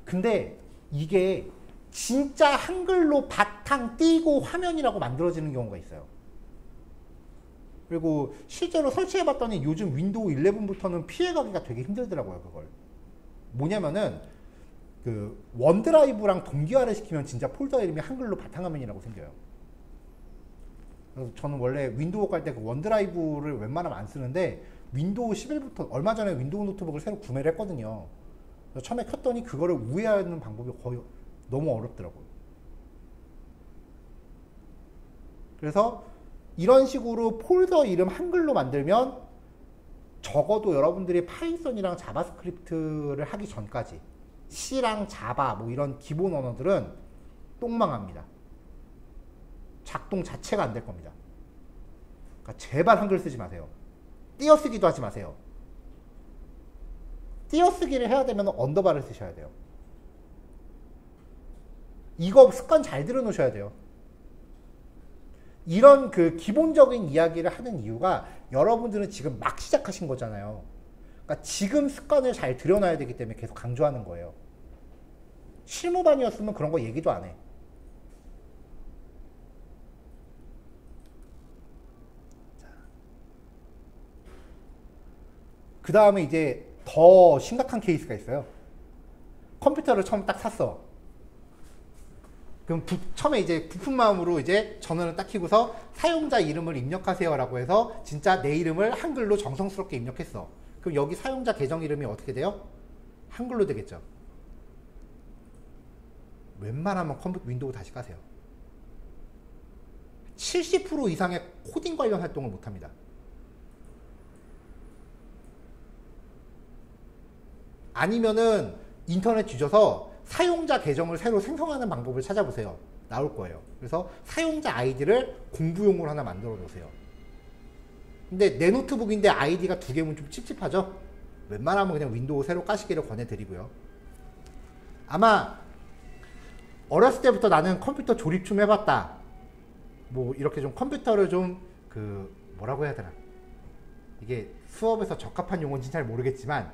근데 이게 진짜 한글로 바탕 띄고 화면이라고 만들어지는 경우가 있어요. 그리고 실제로 설치해봤더니 요즘 윈도우 11부터는 피해가기가 되게 힘들더라고요, 그걸. 뭐냐면은 그 원드라이브랑 동기화를 시키면 진짜 폴더 이름이 한글로 바탕화면이라고 생겨요. 그래서 저는 원래 윈도우 깔 때 그 원드라이브를 웬만하면 안 쓰는데 윈도우 11부터 얼마 전에 윈도우 노트북을 새로 구매를 했거든요. 그래서 처음에 켰더니 그거를 우회하는 방법이 거의 너무 어렵더라고요. 그래서 이런 식으로 폴더 이름 한글로 만들면 적어도 여러분들이 파이썬이랑 자바스크립트를 하기 전까지 C랑 자바 뭐 이런 기본 언어들은 똥망합니다. 작동 자체가 안 될 겁니다. 그러니까 제발 한글 쓰지 마세요. 띄어쓰기도 하지 마세요. 띄어쓰기를 해야 되면 언더바를 쓰셔야 돼요. 이거 습관 잘 들여놓으셔야 돼요. 이런 그 기본적인 이야기를 하는 이유가 여러분들은 지금 막 시작하신 거잖아요. 그러니까 지금 습관을 잘 들여놔야 되기 때문에 계속 강조하는 거예요. 실무반이었으면 그런 거 얘기도 안 해. 그 다음에 이제 더 심각한 케이스가 있어요. 컴퓨터를 처음 딱 샀어. 그럼 처음에 이제 부푼 마음으로 이제 전원을 딱 켜고서 사용자 이름을 입력하세요 라고 해서 진짜 내 이름을 한글로 정성스럽게 입력했어. 그럼 여기 사용자 계정 이름이 어떻게 돼요? 한글로 되겠죠. 웬만하면 컴퓨터 윈도우 다시 까세요. 70% 이상의 코딩 관련 활동을 못합니다. 아니면은 인터넷 뒤져서 사용자 계정을 새로 생성하는 방법을 찾아보세요. 나올 거예요. 그래서 사용자 아이디를 공부용으로 하나 만들어 놓으세요. 근데 내 노트북인데 아이디가 2개면 좀 찝찝하죠? 웬만하면 그냥 윈도우 새로 까시기를 권해드리고요. 아마 어렸을 때부터 나는 컴퓨터 조립 좀 해봤다. 뭐 이렇게 좀 컴퓨터를 좀 뭐라고 해야 되나. 이게 수업에서 적합한 용어인지 잘 모르겠지만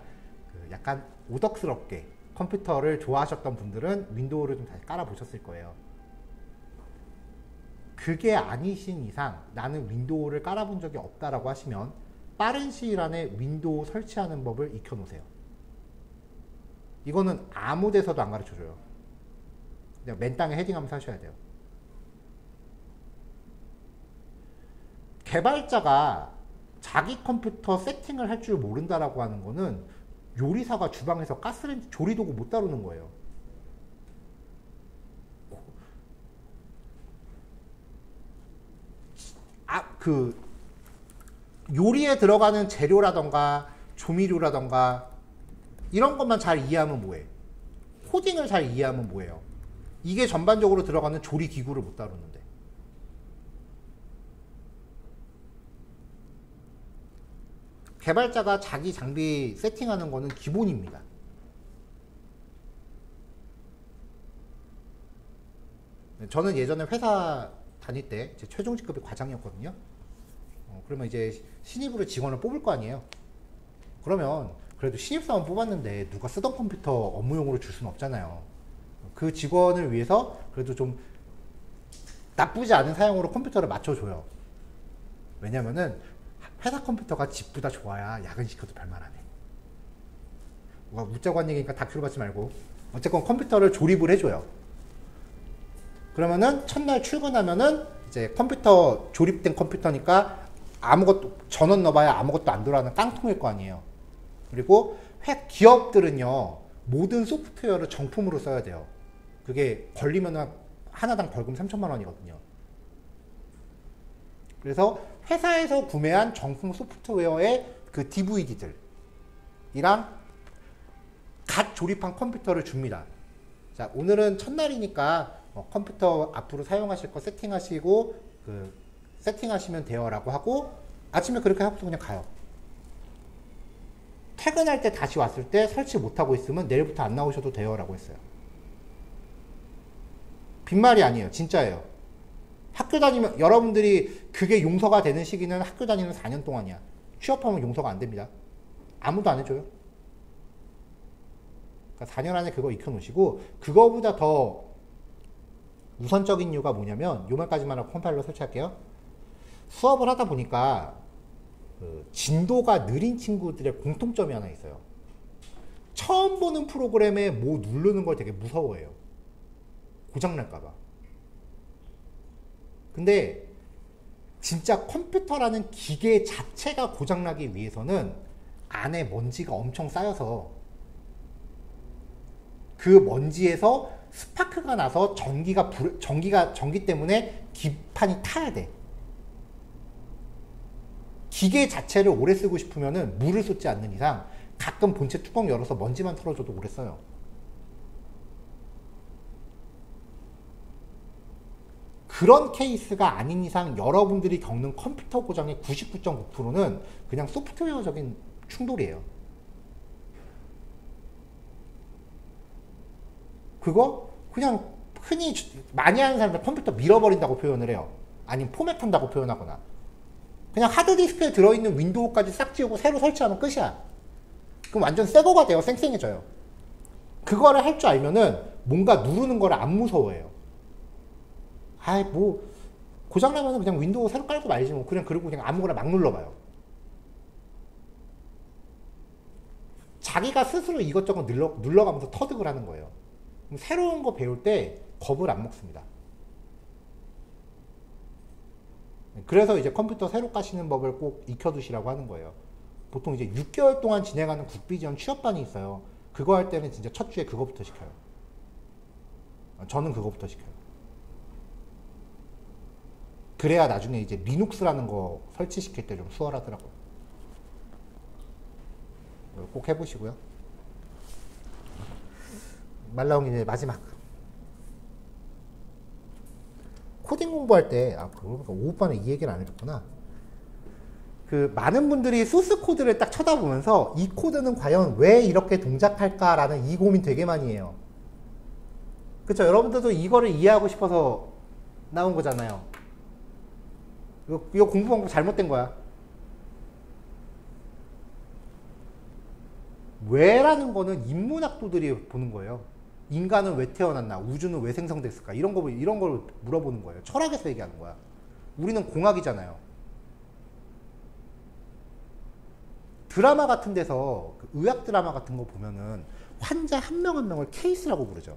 약간 오덕스럽게 컴퓨터를 좋아하셨던 분들은 윈도우를 좀 다시 깔아보셨을 거예요. 그게 아니신 이상 나는 윈도우를 깔아본 적이 없다라고 하시면 빠른 시일 안에 윈도우 설치하는 법을 익혀놓으세요. 이거는 아무 데서도 안 가르쳐줘요. 그냥 맨땅에 헤딩하면서 하셔야 돼요. 개발자가 자기 컴퓨터 세팅을 할 줄 모른다라고 하는 거는 요리사가 주방에서 가스레인지 조리도구 못 다루는 거예요. 요리에 들어가는 재료라던가 조미료라던가 이런 것만 잘 이해하면 뭐해? 코딩을 잘 이해하면 뭐해요? 이게 전반적으로 들어가는 조리 기구를 못 다루는데. 개발자가 자기 장비 세팅하는 거는 기본입니다. 저는 예전에 회사 다닐 때 제 최종 직급이 과장이었거든요. 그러면 이제 신입으로 직원을 뽑을 거 아니에요. 그러면 그래도 신입사원 뽑았는데 누가 쓰던 컴퓨터 업무용으로 줄 수는 없잖아요. 그 직원을 위해서 그래도 좀 나쁘지 않은 사양으로 컴퓨터를 맞춰줘요. 왜냐면은 회사 컴퓨터가 집보다 좋아야 야근시켜도 별말하네. 묻자고 한 얘기니까 다큐로 받지 말고 어쨌건 컴퓨터를 조립을 해줘요. 그러면은 첫날 출근하면은 이제 컴퓨터 조립된 컴퓨터니까 아무것도 전원 넣어봐야 아무것도 안 돌아가는 깡통일 거 아니에요. 그리고 기업들은요 모든 소프트웨어를 정품으로 써야 돼요. 그게 걸리면은 하나당 벌금 3천만 원이거든요. 그래서 회사에서 구매한 정품 소프트웨어의 그 DVD들이랑 갓 조립한 컴퓨터를 줍니다. 자, 오늘은 첫날이니까 컴퓨터 앞으로 사용하실 거 세팅하시고 세팅하시면 돼요 라고 하고 아침에 그렇게 하고 그냥 가요. 퇴근할 때 다시 왔을 때 설치 못하고 있으면 내일부터 안 나오셔도 돼요 라고 했어요. 빈말이 아니에요. 진짜예요. 학교 다니면 여러분들이 그게 용서가 되는 시기는 학교 다니는 4년 동안이야. 취업하면 용서가 안 됩니다. 아무도 안 해줘요. 그러니까 4년 안에 그거 익혀놓으시고 그거보다 더 우선적인 이유가 뭐냐면 요말까지만 하고 컴파일러 설치할게요. 수업을 하다 보니까 진도가 느린 친구들의 공통점이 하나 있어요. 처음 보는 프로그램에 뭐 누르는 걸 되게 무서워해요. 고장날까봐. 근데 진짜 컴퓨터라는 기계 자체가 고장나기 위해서는 안에 먼지가 엄청 쌓여서 그 먼지에서 스파크가 나서 전기 때문에 기판이 타야 돼. 기계 자체를 오래 쓰고 싶으면은 물을 쏟지 않는 이상 가끔 본체 뚜껑 열어서 먼지만 털어줘도 오래 써요. 그런 케이스가 아닌 이상 여러분들이 겪는 컴퓨터 고장의 99.9%는 그냥 소프트웨어적인 충돌이에요. 그거 그냥 흔히 많이 하는 사람들 컴퓨터 밀어버린다고 표현을 해요. 아니면 포맷한다고 표현하거나. 그냥 하드디스크에 들어있는 윈도우까지 싹 지우고 새로 설치하면 끝이야. 그럼 완전 새 거가 돼요. 쌩쌩해져요. 그거를 할 줄 알면은 뭔가 누르는 거를 안 무서워해요. 아이 뭐 고장나면 그냥 윈도우 새로 깔고 말지 뭐. 그리고 그냥 아무거나 막 눌러봐요. 자기가 스스로 이것저것 눌러가면서 터득을 하는 거예요. 새로운 거 배울 때 겁을 안 먹습니다. 그래서 이제 컴퓨터 새로 까시는 법을 꼭 익혀두시라고 하는 거예요. 보통 이제 6개월 동안 진행하는 국비지원 취업반이 있어요. 그거 할 때는 진짜 첫 주에 그거부터 시켜요. 저는 그거부터 시켜요. 그래야 나중에 이제 리눅스라는 거 설치시킬 때 좀 수월하더라고요. 꼭 해보시고요. 말 나온 게 이제 마지막. 코딩 공부할 때, 그러고 보니까 오후반에 이 얘기를 안 해줬구나. 많은 분들이 소스 코드를 딱 쳐다보면서 이 코드는 과연 왜 이렇게 동작할까라는 이 고민 되게 많이 해요. 그쵸? 여러분들도 이거를 이해하고 싶어서 나온 거잖아요. 이거 공부 방법 잘못된 거야. 왜라는 거는 인문학도들이 보는 거예요. 인간은 왜 태어났나? 우주는 왜 생성됐을까? 이런 걸 물어보는 거예요. 철학에서 얘기하는 거야. 우리는 공학이잖아요. 드라마 같은 데서 의학 드라마 같은 거 보면은 환자 한 명 한 명을 케이스라고 부르죠.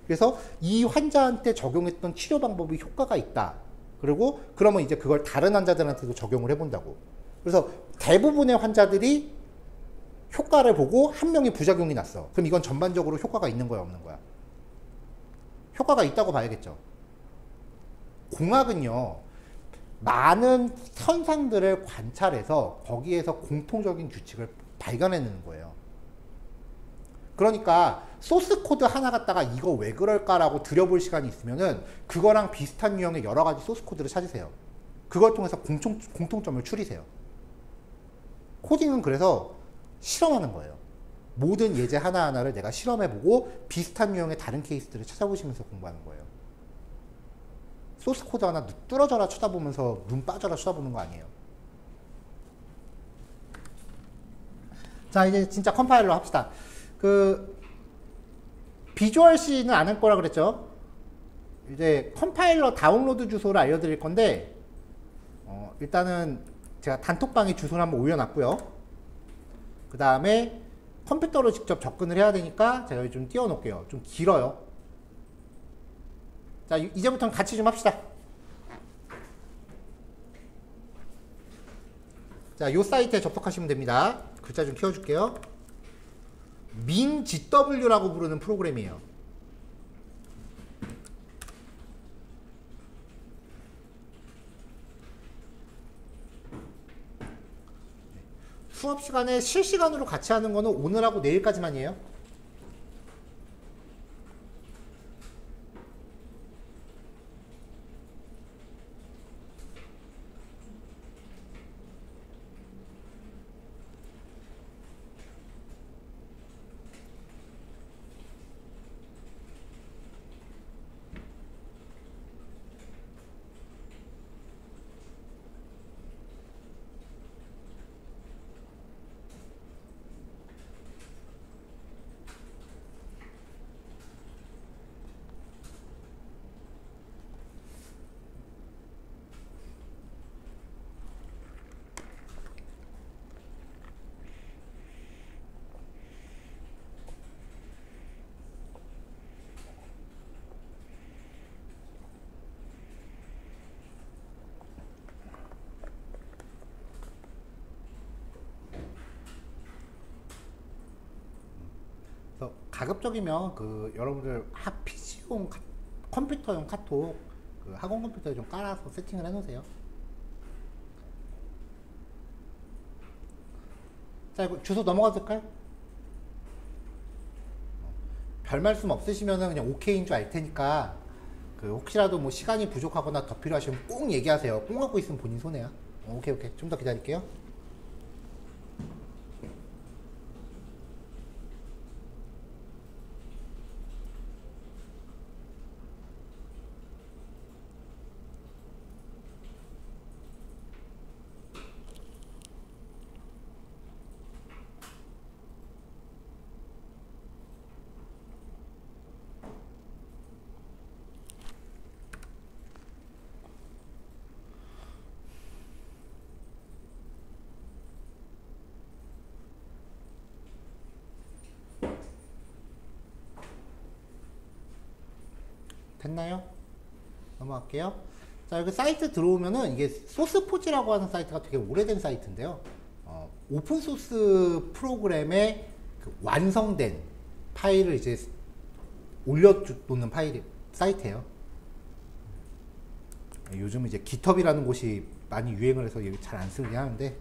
그래서 이 환자한테 적용했던 치료 방법이 효과가 있다. 그리고 그러면 이제 그걸 다른 환자들한테도 적용을 해본다고. 그래서 대부분의 환자들이 효과를 보고 한 명이 부작용이 났어. 그럼 이건 전반적으로 효과가 있는 거야, 없는 거야? 효과가 있다고 봐야겠죠. 공학은요, 많은 현상들을 관찰해서 거기에서 공통적인 규칙을 발견해내는 거예요. 그러니까 소스 코드 하나 갖다가 이거 왜 그럴까라고 들여볼 시간이 있으면은 그거랑 비슷한 유형의 여러 가지 소스 코드를 찾으세요. 그걸 통해서 공통점을 추리세요. 코딩은 그래서 실험하는 거예요. 모든 예제 하나하나를 내가 실험해보고 비슷한 유형의 다른 케이스들을 찾아보시면서 공부하는 거예요. 소스 코드 하나 뚫어져라 쳐다보면서 눈 빠져라 쳐다보는 거 아니에요. 자, 이제 진짜 컴파일러 합시다. 비주얼 C는 안 할 거라 그랬죠? 이제 컴파일러 다운로드 주소를 알려드릴 건데, 일단은 제가 단톡방에 주소를 한번 올려놨고요. 그 다음에 컴퓨터로 직접 접근을 해야 되니까 제가 여기 좀 띄워놓을게요. 좀 길어요. 자, 이제부터는 같이 좀 합시다. 자, 요 사이트에 접속하시면 됩니다. 글자 좀 키워줄게요. 민GW라고 부르는 프로그램이에요. 수업 시간에 실시간으로 같이 하는 거는 오늘하고 내일까지만이에요. 그래서 가급적이면 그 여러분들 PC용 컴퓨터용 카톡 그 학원 컴퓨터에 좀 깔아서 세팅을 해놓으세요. 자, 이거 주소 넘어가도 될까요? 별 말씀 없으시면은 그냥 오케이인 줄 알 테니까 그 혹시라도 뭐 시간이 부족하거나 더 필요하시면 꼭 얘기하세요. 꼭 갖고 있으면 본인 손해야. 오케이. 좀 더 기다릴게요. 됐나요? 넘어갈게요. 자, 여기 사이트 들어오면은 이게 소스포지라고 하는 사이트가 되게 오래된 사이트인데요. 오픈소스 프로그램의 그 완성된 파일을 이제 올려놓는 사이트예요. 요즘 이제 깃허브라는 곳이 많이 유행을 해서 잘 안 쓰긴 하는데,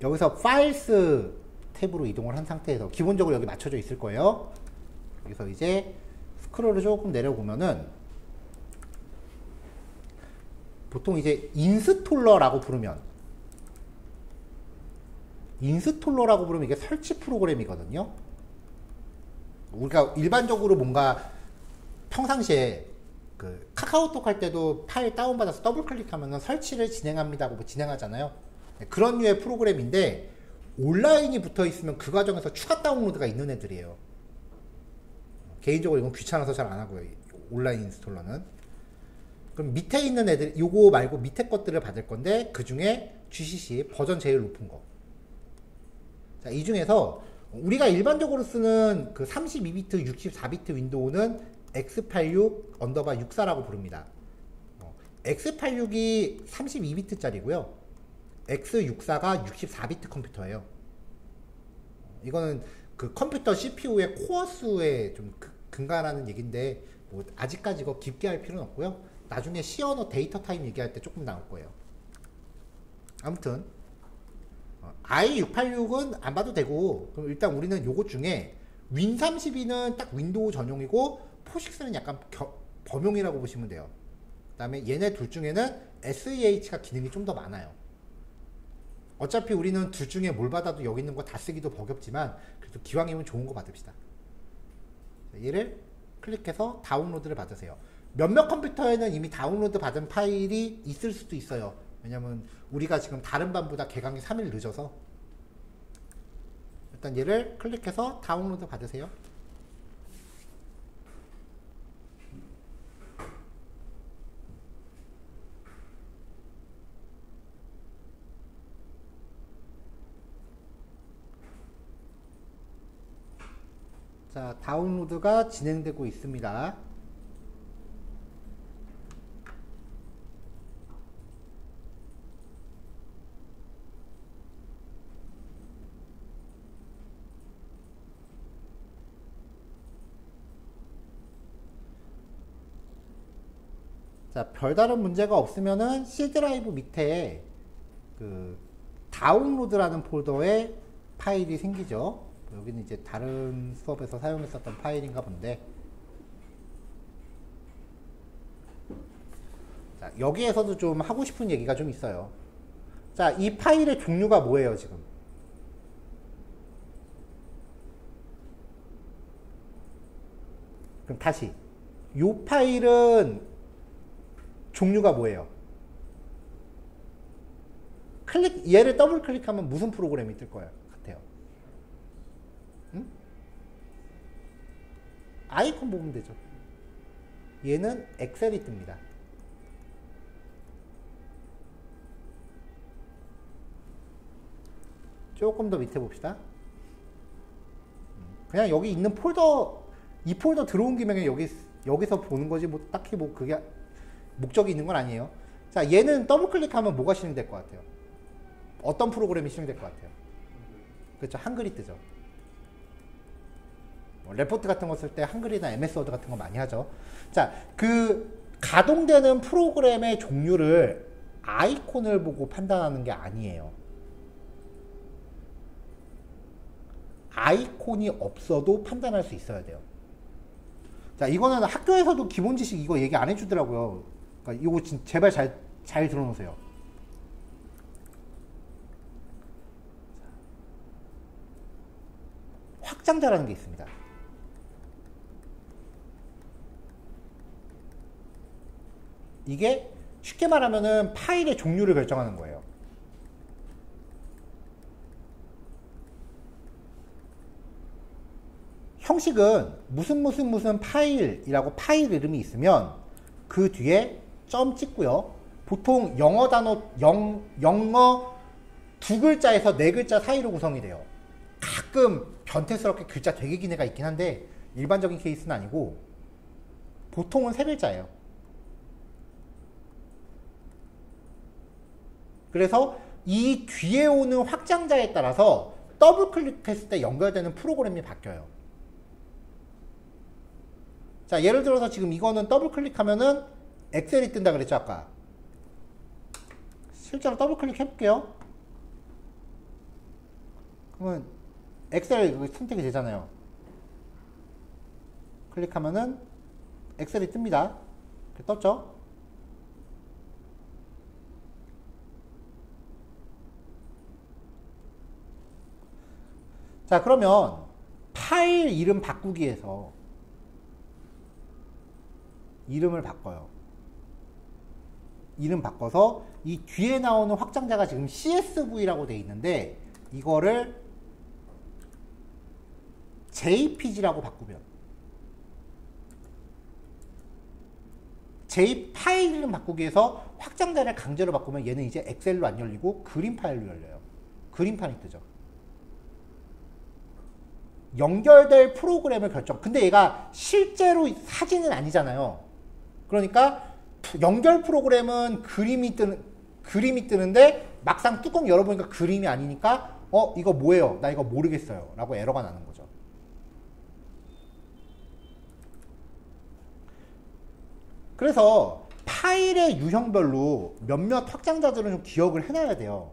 여기서 파일스 탭으로 이동을 한 상태에서 기본적으로 여기 맞춰져 있을 거예요. 여기서 이제 스크롤을 조금 내려보면은 보통 이제 인스톨러라고 부르면 이게 설치 프로그램이거든요. 우리가 일반적으로 뭔가 평상시에 그 카카오톡 할 때도 파일 다운받아서 더블 클릭하면 설치를 진행합니다 하고 진행하잖아요. 그런 류의 프로그램인데 온라인이 붙어 있으면 그 과정에서 추가 다운로드가 있는 애들이에요. 개인적으로 이건 귀찮아서 잘 안 하고요. 온라인 인스톨러는. 그럼 밑에 있는 애들, 요거 말고 밑에 것들을 받을 건데, 그 중에 GCC 버전 제일 높은 거. 자, 이 중에서 우리가 일반적으로 쓰는 그 32비트, 64비트 윈도우는 x86_64라고 부릅니다. x86이 32비트짜리고요. x64가 64비트 컴퓨터예요. 이거는 그 컴퓨터 CPU의 코어 수에 좀 근간하는 얘기인데 뭐 아직까지 이거 깊게 할 필요는 없고요. 나중에 C 언어 데이터 타입 얘기할 때 조금 나올 거예요. 아무튼 i686은 안 봐도 되고, 그럼 일단 우리는 요것 중에 윈32는 딱 윈도우 전용이고 포식스는 약간 범용이라고 보시면 돼요. 그 다음에 얘네 둘 중에는 SEH가 기능이 좀 더 많아요. 어차피 우리는 둘 중에 뭘 받아도 여기 있는 거 다 쓰기도 버겁지만 그래도 기왕이면 좋은 거 받읍시다. 얘를 클릭해서 다운로드를 받으세요. 몇몇 컴퓨터에는 이미 다운로드 받은 파일이 있을 수도 있어요. 왜냐면 우리가 지금 다른 반보다 개강이 3일 늦어서. 일단 얘를 클릭해서 다운로드 받으세요. 자, 다운로드가 진행되고 있습니다. 자, 별다른 문제가 없으면은 C 드라이브 밑에 그 다운로드라는 폴더에 파일이 생기죠. 여기는 이제 다른 수업에서 사용했었던 파일인가 본데, 자, 여기에서도 좀 하고 싶은 얘기가 좀 있어요. 자, 이 파일의 종류가 뭐예요, 지금? 그럼 다시. 이 파일은 종류가 뭐예요? 얘를 더블 클릭하면 무슨 프로그램이 뜰 거예요? 같아요. 응? 아이콘 보면 되죠. 얘는 엑셀이 뜹니다. 조금 더 밑에 봅시다. 그냥 여기 있는 폴더, 이 폴더 들어온 김에 그냥 여기서 보는 거지, 뭐 딱히 뭐 그게 목적이 있는 건 아니에요. 자, 얘는 더블 클릭하면 뭐가 실행될 것 같아요? 어떤 프로그램이 실행될 것 같아요? 그렇죠. 한글이 뜨죠. 뭐 레포트 같은 거 쓸 때 한글이나 MS 워드 같은 거 많이 하죠. 자, 그 가동되는 프로그램의 종류를 아이콘을 보고 판단하는 게 아니에요. 아이콘이 없어도 판단할 수 있어야 돼요. 자, 이거는 학교에서도 기본 지식 이거 얘기 안 해주더라고요. 그러니까 이거 제발 잘 들어놓으세요. 확장자라는 게 있습니다. 이게 쉽게 말하면은 파일의 종류를 결정하는 거예요. 형식은 무슨 파일이라고 파일 이름이 있으면 그 뒤에 점 찍고요. 보통 영어 단어, 영어 두 글자에서 네 글자 사이로 구성이 돼요. 가끔 변태스럽게 글자 되게 긴 애가 있긴 한데 일반적인 케이스는 아니고 보통은 세 글자예요. 그래서 이 뒤에 오는 확장자에 따라서 더블 클릭했을 때 연결되는 프로그램이 바뀌어요. 자, 예를 들어서 지금 이거는 더블 클릭하면은 엑셀이 뜬다 그랬죠, 아까. 실제로 더블 클릭 해볼게요. 그러면 엑셀 선택이 되잖아요. 클릭하면은 엑셀이 뜹니다. 이렇게 떴죠? 자, 그러면 파일 이름 바꾸기에서 이름을 바꿔요. 이름 바꿔서 이 뒤에 나오는 확장자가 지금 CSV라고 되어 있는데 이거를 JPG라고 바꾸면 파일 이름 바꾸기에서 확장자를 강제로 바꾸면 얘는 이제 엑셀로 안 열리고 그림 파일로 열려요. 그림판이 뜨죠. 연결될 프로그램을 결정. 근데 얘가 실제로 사진은 아니잖아요. 그러니까 연결 프로그램은 그림이 뜨는데 막상 뚜껑 열어보니까 그림이 아니니까 이거 뭐예요? 나 이거 모르겠어요. 라고 에러가 나는 거죠. 그래서 파일의 유형별로 몇몇 확장자들은 좀 기억을 해놔야 돼요.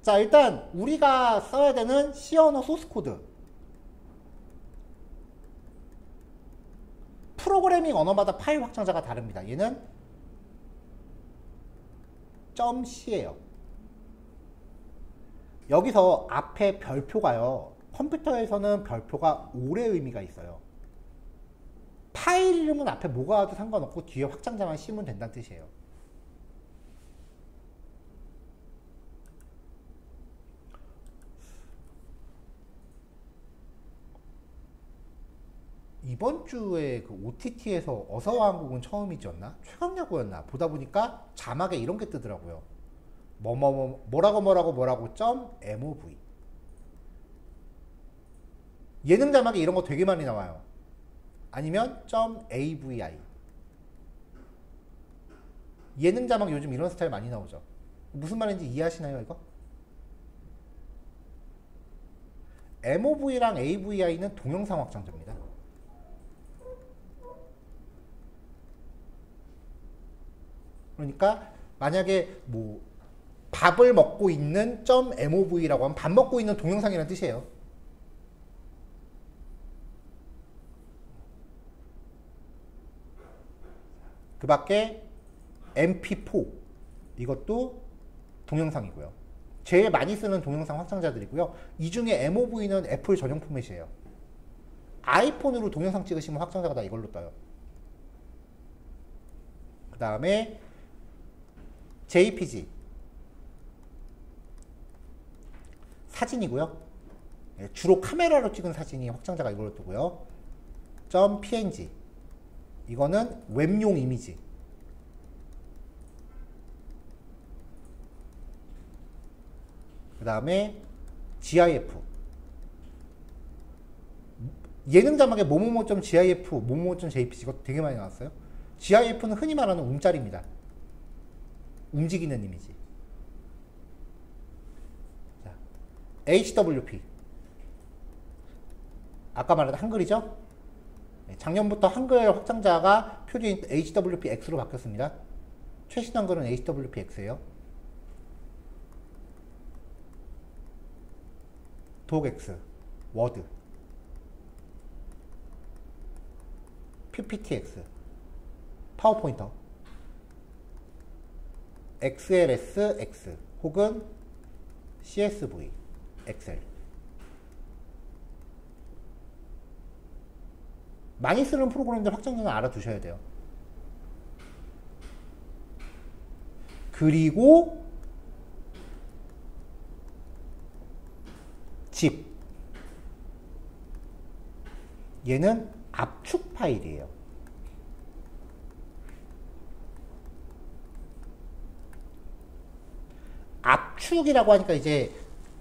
자, 일단 우리가 써야 되는 C 언어 소스 코드. 프로그래밍 언어마다 파일 확장자가 다릅니다. 얘는 .c예요. 여기서 앞에 별표가요. 컴퓨터에서는 별표가 오래 의미가 있어요. 파일 이름은 앞에 뭐가 와도 상관없고 뒤에 확장자만 씌우면 된다는 뜻이에요. 이번 주에 그 OTT에서 어서와 한국은 처음이었나? 최강야구였나? 보다 보니까 자막에 이런 게 뜨더라고요. 뭐라고 점 MOV. 예능 자막에 이런 거 되게 많이 나와요. 아니면 점 AVI. 예능 자막 요즘 이런 스타일 많이 나오죠. 무슨 말인지 이해하시나요, 이거? MOV랑 AVI는 동영상 확장자입니다. 그러니까 만약에 뭐 밥을 먹고 있는 .mov라고 하면 밥 먹고 있는 동영상이라는 뜻이에요. 그 밖에 MP4 이것도 동영상이고요. 제일 많이 쓰는 동영상 확장자들이고요. 이 중에 MOV는 애플 전용 포맷이에요. 아이폰으로 동영상 찍으시면 확장자가 다 이걸로 떠요. 그 다음에 JPG 사진이고요. 주로 카메라로 찍은 사진이 확장자가 이걸로 뜨고요. .png 이거는 웹용 이미지. 그 다음에 GIF 예능 자막에 뭐뭐뭐.gif, 뭐뭐뭐.jpg 이거 되게 많이 나왔어요. GIF는 흔히 말하는 움짤입니다. 움직이는 이미지. 자, HWP 아까 말한 한글이죠? 작년부터 한글 확장자가 표준이 HWPX로 바뀌었습니다. 최신 한글은 HWPX예요. docx, 워드, pptx, 파워포인터, xlsx 혹은 csv, 엑셀. 많이 쓰는 프로그램들 확장자는 알아두셔야 돼요. 그리고 zip 얘는 압축 파일이에요. 압축이라고 하니까 이제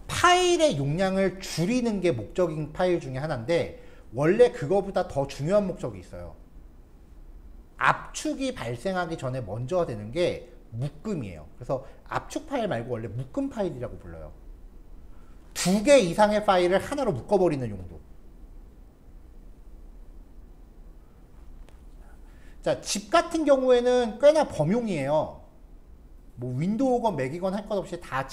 파일의 용량을 줄이는 게 목적인 파일 중에 하나인데 원래 그거보다 더 중요한 목적이 있어요. 압축이 발생하기 전에 먼저 되는 게 묶음이에요. 그래서 압축 파일 말고 원래 묶음 파일이라고 불러요. 2개 이상의 파일을 하나로 묶어버리는 용도. 자, 집 같은 경우에는 꽤나 범용이에요. 뭐 윈도우건 맥이건 할 것 없이 다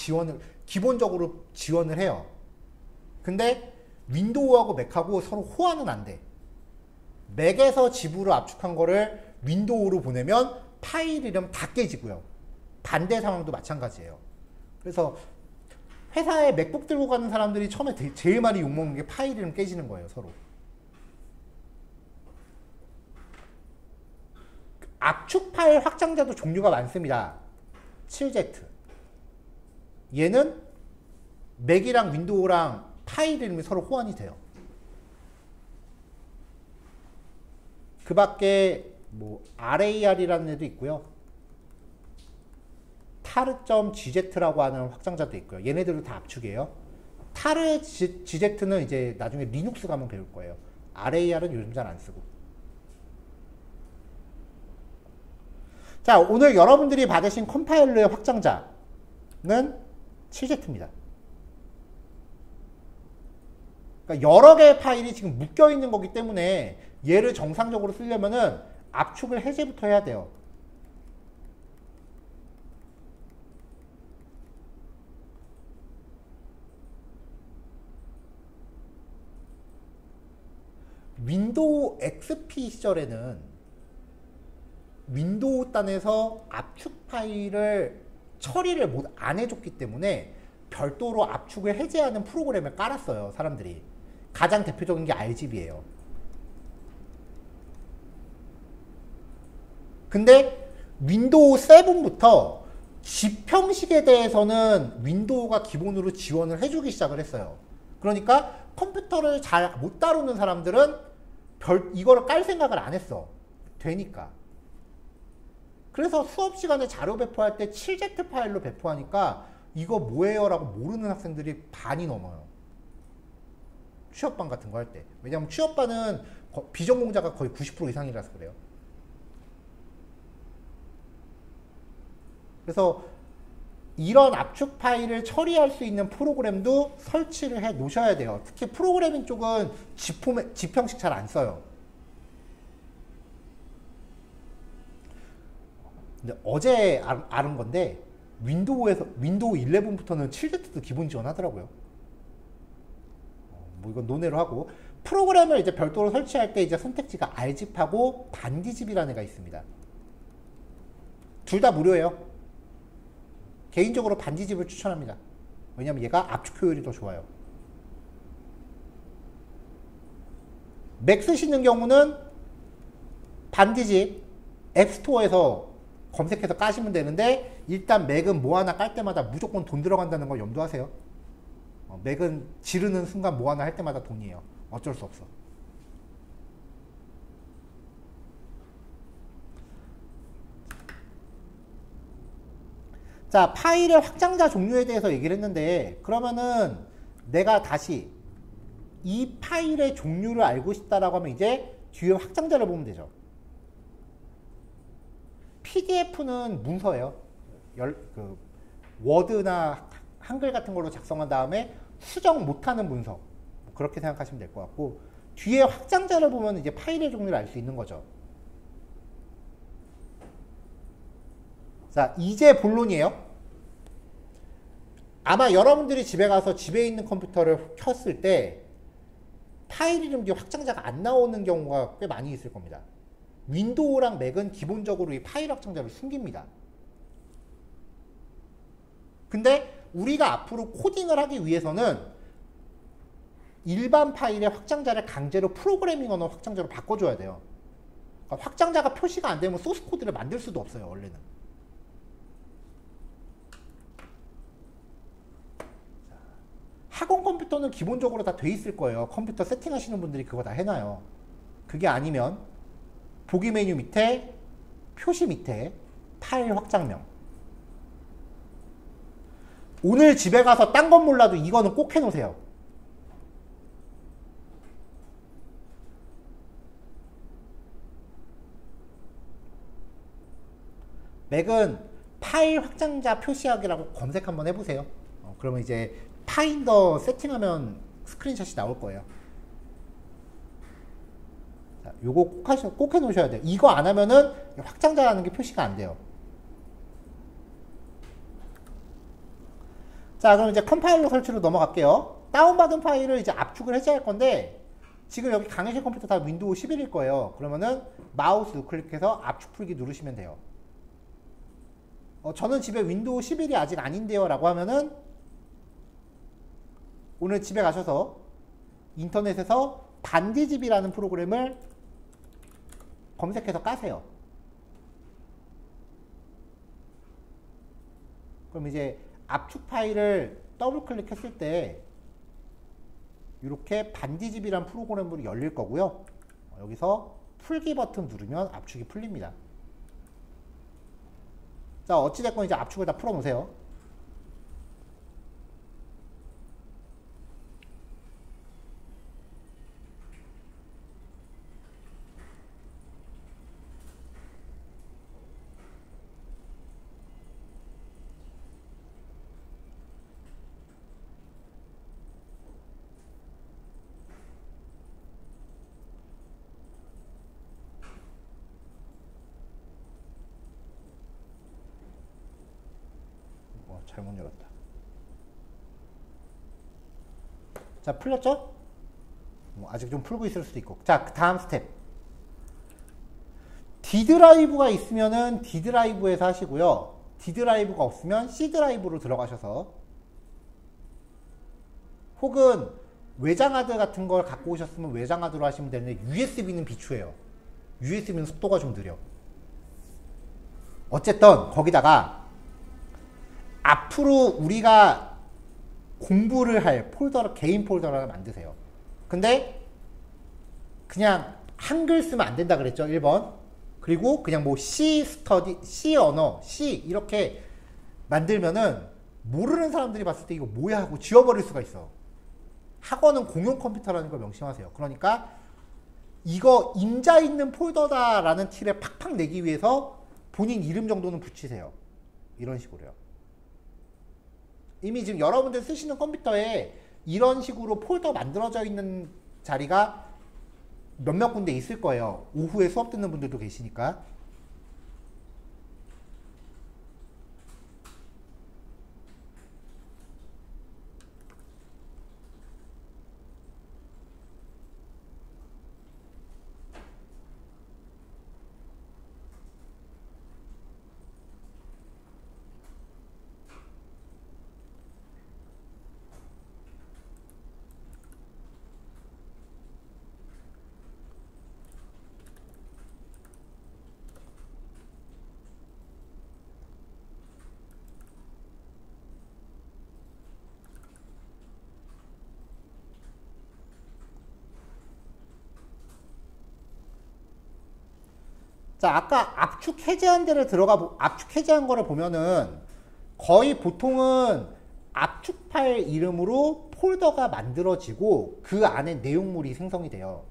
기본적으로 지원을 해요. 근데 윈도우하고 맥하고 서로 호환은 안 돼. 맥에서 집으로 압축한 거를 윈도우로 보내면 파일 이름 다 깨지고요. 반대 상황도 마찬가지예요. 그래서 회사에 맥북 들고 가는 사람들이 처음에 제일 많이 욕먹는 게 파일 이름 깨지는 거예요, 서로. 압축 파일 확장자도 종류가 많습니다. 7Z. 얘는 맥이랑 윈도우랑 파일 이름이 서로 호환이 돼요. 그 밖에 뭐 RAR이라는 애도 있고요. 타르.gz라고 하는 확장자도 있고요. 얘네들도 다 압축이에요. 타르의 gz는 이제 나중에 리눅스 가면 배울 거예요. RAR은 요즘 잘 안 쓰고. 자, 오늘 여러분들이 받으신 컴파일러의 확장자는 7Z입니다. 그러니까 여러 개의 파일이 지금 묶여 있는 거기 때문에 얘를 정상적으로 쓰려면은 압축을 해제부터 해야 돼요. 윈도우 XP 시절에는 윈도우 단에서 압축 파일을 처리를 안 해줬기 때문에 별도로 압축을 해제하는 프로그램을 깔았어요, 사람들이. 가장 대표적인 게 RGB예요. 근데 윈도우 7부터 집 형식에 대해서는 윈도우가 기본으로 지원을 해주기 시작을 했어요. 그러니까 컴퓨터를 잘 못 다루는 사람들은 이거를 깔 생각을 안 했어. 되니까. 그래서 수업 시간에 자료 배포할 때 7Z 파일로 배포하니까 이거 뭐예요? 라고 모르는 학생들이 반이 넘어요. 취업반 같은 거 할 때. 왜냐면 취업반은 비전공자가 거의 90% 이상이라서 그래요. 그래서 이런 압축 파일을 처리할 수 있는 프로그램도 설치를 해 놓으셔야 돼요. 특히 프로그래밍 쪽은 집 형식 잘 안 써요. 근데 어제 알은 건데 윈도우 11부터는 7Z도 기본 지원하더라고요. 뭐 이건 논외로 하고, 프로그램을 이제 별도로 설치할 때 이제 선택지가 R집하고 반디집이라는 애가 있습니다. 둘 다 무료예요. 개인적으로 반디집을 추천합니다. 왜냐면 얘가 압축 효율이 더 좋아요. 맥 쓰시는 경우는 반디집 앱스토어에서 검색해서 까시면 되는데, 일단 맥은 뭐 하나 깔 때마다 무조건 돈 들어간다는 거 염두하세요. 맥은 지르는 순간 뭐 하나 할 때마다 돈이에요. 어쩔 수 없어. 자, 파일의 확장자 종류에 대해서 얘기를 했는데, 그러면은 내가 다시 이 파일의 종류를 알고 싶다라고 하면 이제 뒤에 확장자를 보면 되죠. PDF는 문서예요. 워드나 한글 같은 걸로 작성한 다음에 수정 못하는 문서. 그렇게 생각하시면 될 것 같고, 뒤에 확장자를 보면 이제 파일의 종류를 알 수 있는 거죠. 자, 이제 본론이에요. 아마 여러분들이 집에 가서 집에 있는 컴퓨터를 켰을 때 파일 이름 뒤에 확장자가 안 나오는 경우가 꽤 많이 있을 겁니다. 윈도우랑 맥은 기본적으로 이 파일 확장자를 숨깁니다. 근데 우리가 앞으로 코딩을 하기 위해서는 일반 파일의 확장자를 강제로 프로그래밍 언어 확장자로 바꿔줘야 돼요. 그러니까 확장자가 표시가 안 되면 소스 코드를 만들 수도 없어요, 원래는. 학원 컴퓨터는 기본적으로 다 돼 있을 거예요. 컴퓨터 세팅하시는 분들이 그거 다 해놔요. 그게 아니면 보기 메뉴 밑에 표시 밑에 파일 확장명. 오늘 집에 가서 딴 건 몰라도 이거는 꼭 해놓으세요. 맥은 파일 확장자 표시하기라고 검색 한번 해보세요. 그러면 이제 파인더 세팅하면 스크린샷이 나올 거예요. 자, 요거 꼭 해놓으셔야 돼요. 이거 안 하면은 확장자라는 게 표시가 안 돼요. 자, 그럼 이제 컴파일러 설치로 넘어갈게요. 다운받은 파일을 이제 압축을 해제할 건데, 지금 여기 강의실 컴퓨터 다 윈도우 11일 거예요. 그러면은 마우스 우클릭해서 압축 풀기 누르시면 돼요. 저는 집에 윈도우 11이 아직 아닌데요 라고 하면은 오늘 집에 가셔서 인터넷에서 반디집이라는 프로그램을 검색해서 까세요. 그럼 이제 압축 파일을 더블 클릭했을 때 이렇게 반디집이라는 프로그램으로 열릴 거고요. 여기서 풀기 버튼 누르면 압축이 풀립니다. 자, 어찌됐건 이제 압축을 다 풀어놓으세요. 잘못 열었다. 자, 풀렸죠? 아직 좀 풀고 있을 수도 있고. 자, 다음 스텝. D 드라이브가 있으면은 D 드라이브에서 하시고요. D 드라이브가 없으면 C 드라이브로 들어가셔서, 혹은 외장하드 같은 걸 갖고 오셨으면 외장하드로 하시면 되는데, USB는 비추해요. USB는 속도가 좀 느려. 어쨌든 거기다가 앞으로 우리가 공부를 할 폴더를, 개인 폴더를 하나 만드세요. 근데 그냥 한글 쓰면 안 된다 그랬죠, 1번. 그리고 그냥 뭐 C 스터디, C 언어, C 이렇게 만들면은 모르는 사람들이 봤을 때 이거 뭐야 하고 지워버릴 수가 있어. 학원은 공용 컴퓨터라는 걸 명심하세요. 그러니까 이거 임자 있는 폴더다라는 티를 팍팍 내기 위해서 본인 이름 정도는 붙이세요. 이런 식으로요. 이미 지금 여러분들 쓰시는 컴퓨터에 이런 식으로 폴더 만들어져 있는 자리가 몇몇 군데 있을 거예요. 오후에 수업 듣는 분들도 계시니까. 자, 아까 압축 해제한 데를 압축 해제한 거를 보면은 거의 보통은 압축 파일 이름으로 폴더가 만들어지고 그 안에 내용물이 생성이 돼요.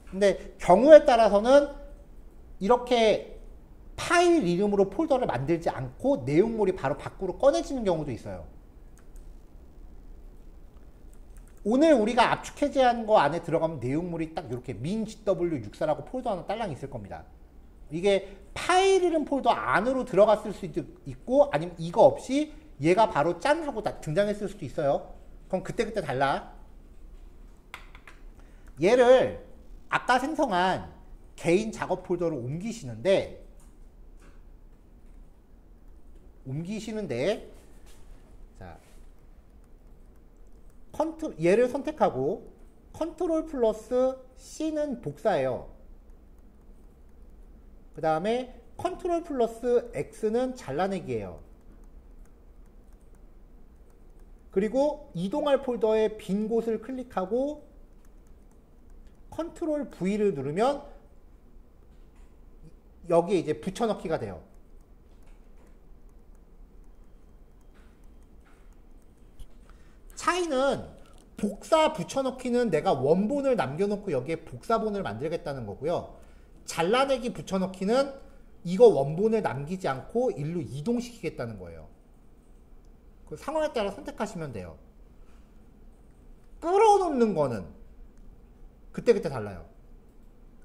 근데 경우에 따라서는 이렇게 파일 이름으로 폴더를 만들지 않고 내용물이 바로 밖으로 꺼내지는 경우도 있어요. 오늘 우리가 압축 해제한 거 안에 들어가면 내용물이 딱 이렇게 min.gw64라고 폴더 하나 딸랑 있을 겁니다. 이게 파일 이름 폴더 안으로 들어갔을 수도 있고 아니면 이거 없이 얘가 바로 짠 하고 등장했을 수도 있어요. 그럼 그때그때 달라. 얘를 아까 생성한 개인 작업 폴더로 옮기시는데 자, 얘를 선택하고 컨트롤 플러스 C는 복사예요. 그 다음에 컨트롤 플러스 X는 잘라내기예요. 그리고 이동할 폴더의 빈 곳을 클릭하고 컨트롤 V를 누르면 여기에 이제 붙여넣기가 돼요. 차이는 복사 붙여넣기는 내가 원본을 남겨놓고 여기에 복사본을 만들겠다는 거고요. 잘라내기 붙여넣기는 이거 원본을 남기지 않고 일로 이동시키겠다는 거예요. 그 상황에 따라 선택하시면 돼요. 끌어놓는 거는 그때그때 달라요.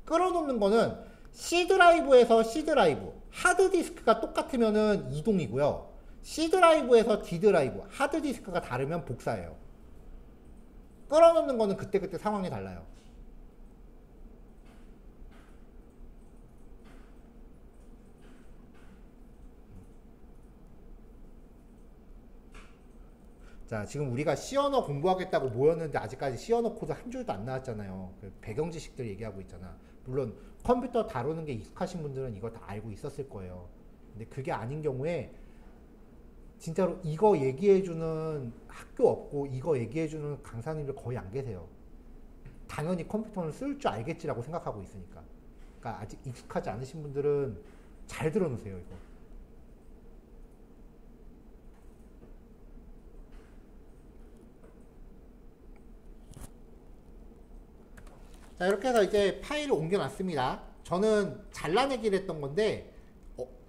끌어놓는 거는 C 드라이브에서 C 드라이브, 하드디스크가 똑같으면은 이동이고요. C 드라이브에서 D 드라이브, 하드디스크가 다르면 복사예요. 끌어놓는 거는 그때그때 상황이 달라요. 자, 지금 우리가 C 언어 공부하겠다고 모였는데 아직까지 C 언어 코드 한 줄도 안 나왔잖아요. 배경 지식들 얘기하고 있잖아. 물론 컴퓨터 다루는 게 익숙하신 분들은 이거 다 알고 있었을 거예요. 근데 그게 아닌 경우에 진짜로 이거 얘기해주는 학교 없고 이거 얘기해주는 강사님들 거의 안 계세요. 당연히 컴퓨터는 쓸 줄 알겠지라고 생각하고 있으니까. 그러니까 아직 익숙하지 않으신 분들은 잘 들어놓으세요, 이거. 자, 이렇게 해서 이제 파일을 옮겨놨습니다. 저는 잘라내기를 했던 건데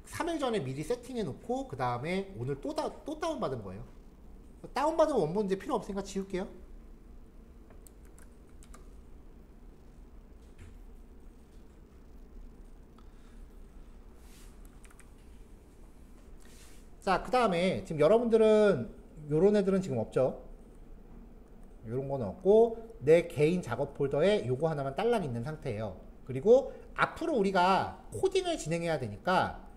3일 전에 미리 세팅해 놓고 그 다음에 오늘 또 다운받은 거예요. 다운받은 원본 이제 필요 없으니까 지울게요. 자, 그 다음에 지금 여러분들은 요런 애들은 지금 없죠. 요런 건 없고 내 개인 작업 폴더에 요거 하나만 딸랑 있는 상태예요. 그리고 앞으로 우리가 코딩을 진행해야 되니까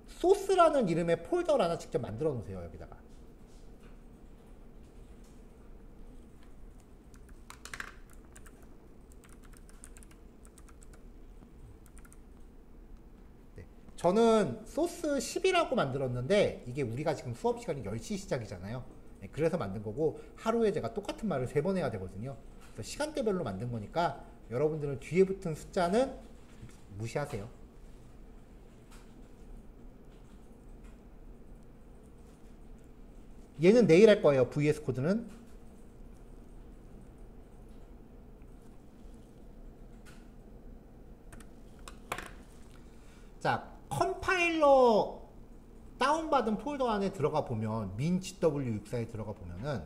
소스라는 이름의 폴더를 하나 직접 만들어 놓으세요. 여기다가. 네. 저는 소스 10이라고 만들었는데 이게 우리가 지금 수업 시간이 10시 시작이잖아요. 네, 그래서 만든 거고 하루에 제가 똑같은 말을 3번 해야 되거든요. 그래서 시간대별로 만든 거니까 여러분들은 뒤에 붙은 숫자는 무시하세요. 얘는 내일 할 거예요. VS 코드는. 자, 컴파일러 다운받은 폴더 안에 들어가 보면 min.gw64에 들어가 보면은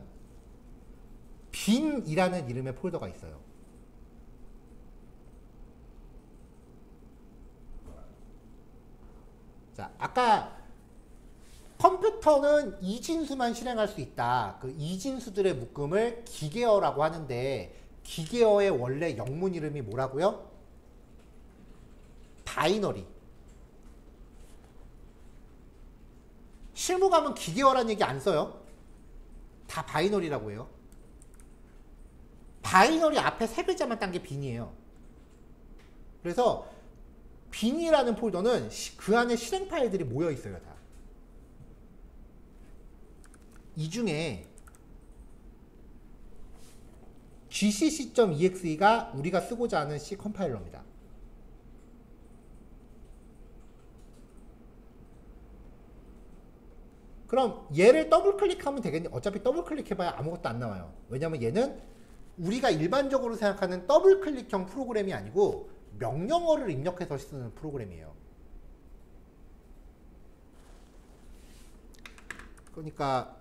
bin이라는 이름의 폴더가 있어요. 자, 아까 컴퓨터는 이진수만 실행할 수 있다. 그 이진수들의 묶음을 기계어라고 하는데 기계어의 원래 영문 이름이 뭐라고요? 바이너리. 실무 가면 기계어라는 얘기 안 써요. 다 바이너리라고 해요. 바이너리 앞에 세 글자만 딴 게 bin이에요. 그래서 bin이라는 폴더는 그 안에 실행 파일들이 모여 있어요, 다. 이 중에 gcc.exe가 우리가 쓰고자 하는 C 컴파일러입니다. 그럼 얘를 더블 클릭하면 되겠니? 어차피 더블 클릭해봐야 아무것도 안 나와요. 왜냐면 얘는 우리가 일반적으로 생각하는 더블 클릭형 프로그램이 아니고 명령어를 입력해서 쓰는 프로그램이에요. 그러니까